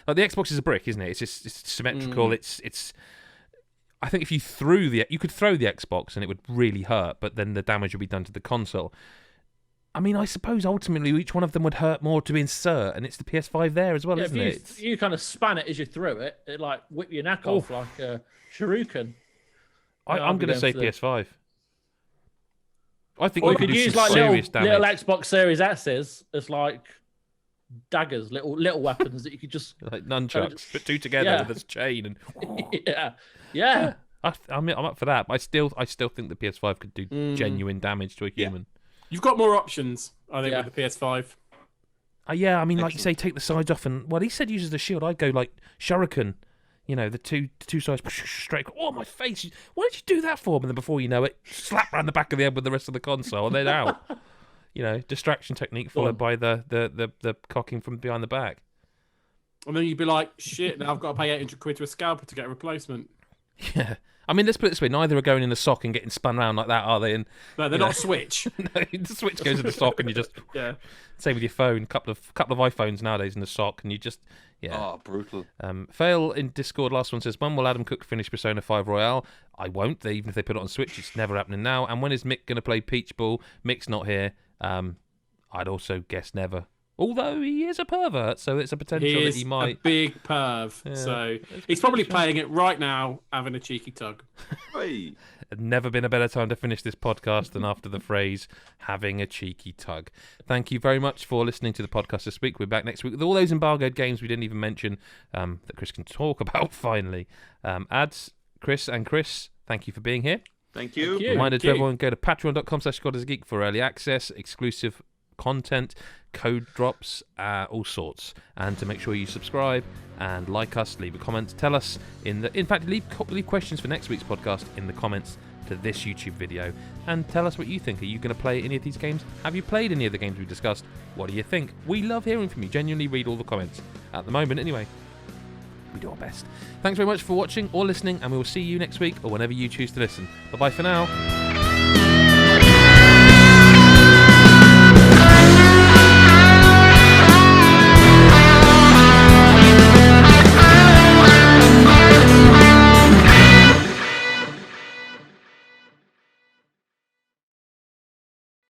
Xbox is a brick, isn't it? It's symmetrical. It's. I think if you you could throw the Xbox and it would really hurt, but then the damage would be done to the console. I mean, I suppose ultimately each one of them would hurt more to insert, and it's the PS5 there as well, isn't it? You kind of span it as you threw it. It like whip your neck off like a shuriken. I'm going to say PS5. I think you could use like serious damage. Little Xbox Series S's as like daggers, little weapons that you could just like nunchucks, put 2 together with this chain and yeah. I'm up for that. But I still think the PS5 could do genuine damage to a human. You've got more options, I think, with the PS5. Yeah, I mean, like you say, take the sides off, and he said uses the shield. I'd go like shuriken, the two sides straight. Oh, my face! Why did you do that for? And then before you know it, slap round the back of the head with the rest of the console, and then out. Distraction technique followed by the cocking from behind the back. And then you'd be like, shit, now I've got to pay 800 quid to a scalper to get a replacement. Yeah. I mean, let's put it this way. Neither are going in the sock and getting spun around like that, are they? And, no, they're not Switch. No, the Switch goes in the sock and you just... Same with your phone. Couple of iPhones nowadays in the sock and you just... Yeah. Oh, brutal. Fail in Discord, last one says, when will Adam Cook finish Persona 5 Royale? I won't. Even if they put it on Switch, it's never happening now. And when is Mick going to play Peach Ball? Mick's not here. I'd also guess never. Although he is a pervert, so it's a potential that he might... He is a big perv, so he's probably playing it right now, having a cheeky tug. Hey. Never been a better time to finish this podcast than after the phrase, having a cheeky tug. Thank you very much for listening to the podcast this week. We're back next week with all those embargoed games we didn't even mention that Chris can talk about finally. Ads, Chris, thank you for being here. Thank you. Reminder to everyone, go to patreon.com/squadasgeek for early access, exclusive content, code drops, all sorts. And to make sure you subscribe and like us, leave a comment, tell us in fact, leave questions for next week's podcast in the comments to this YouTube video, and tell us what you think. Are you going to play any of these games? Have you played any of the games we discussed? What do you think? We love hearing from you. Genuinely read all the comments at the moment anyway. We do our best. Thanks very much for watching or listening, and we will see you next week or whenever you choose to listen. Bye bye for now.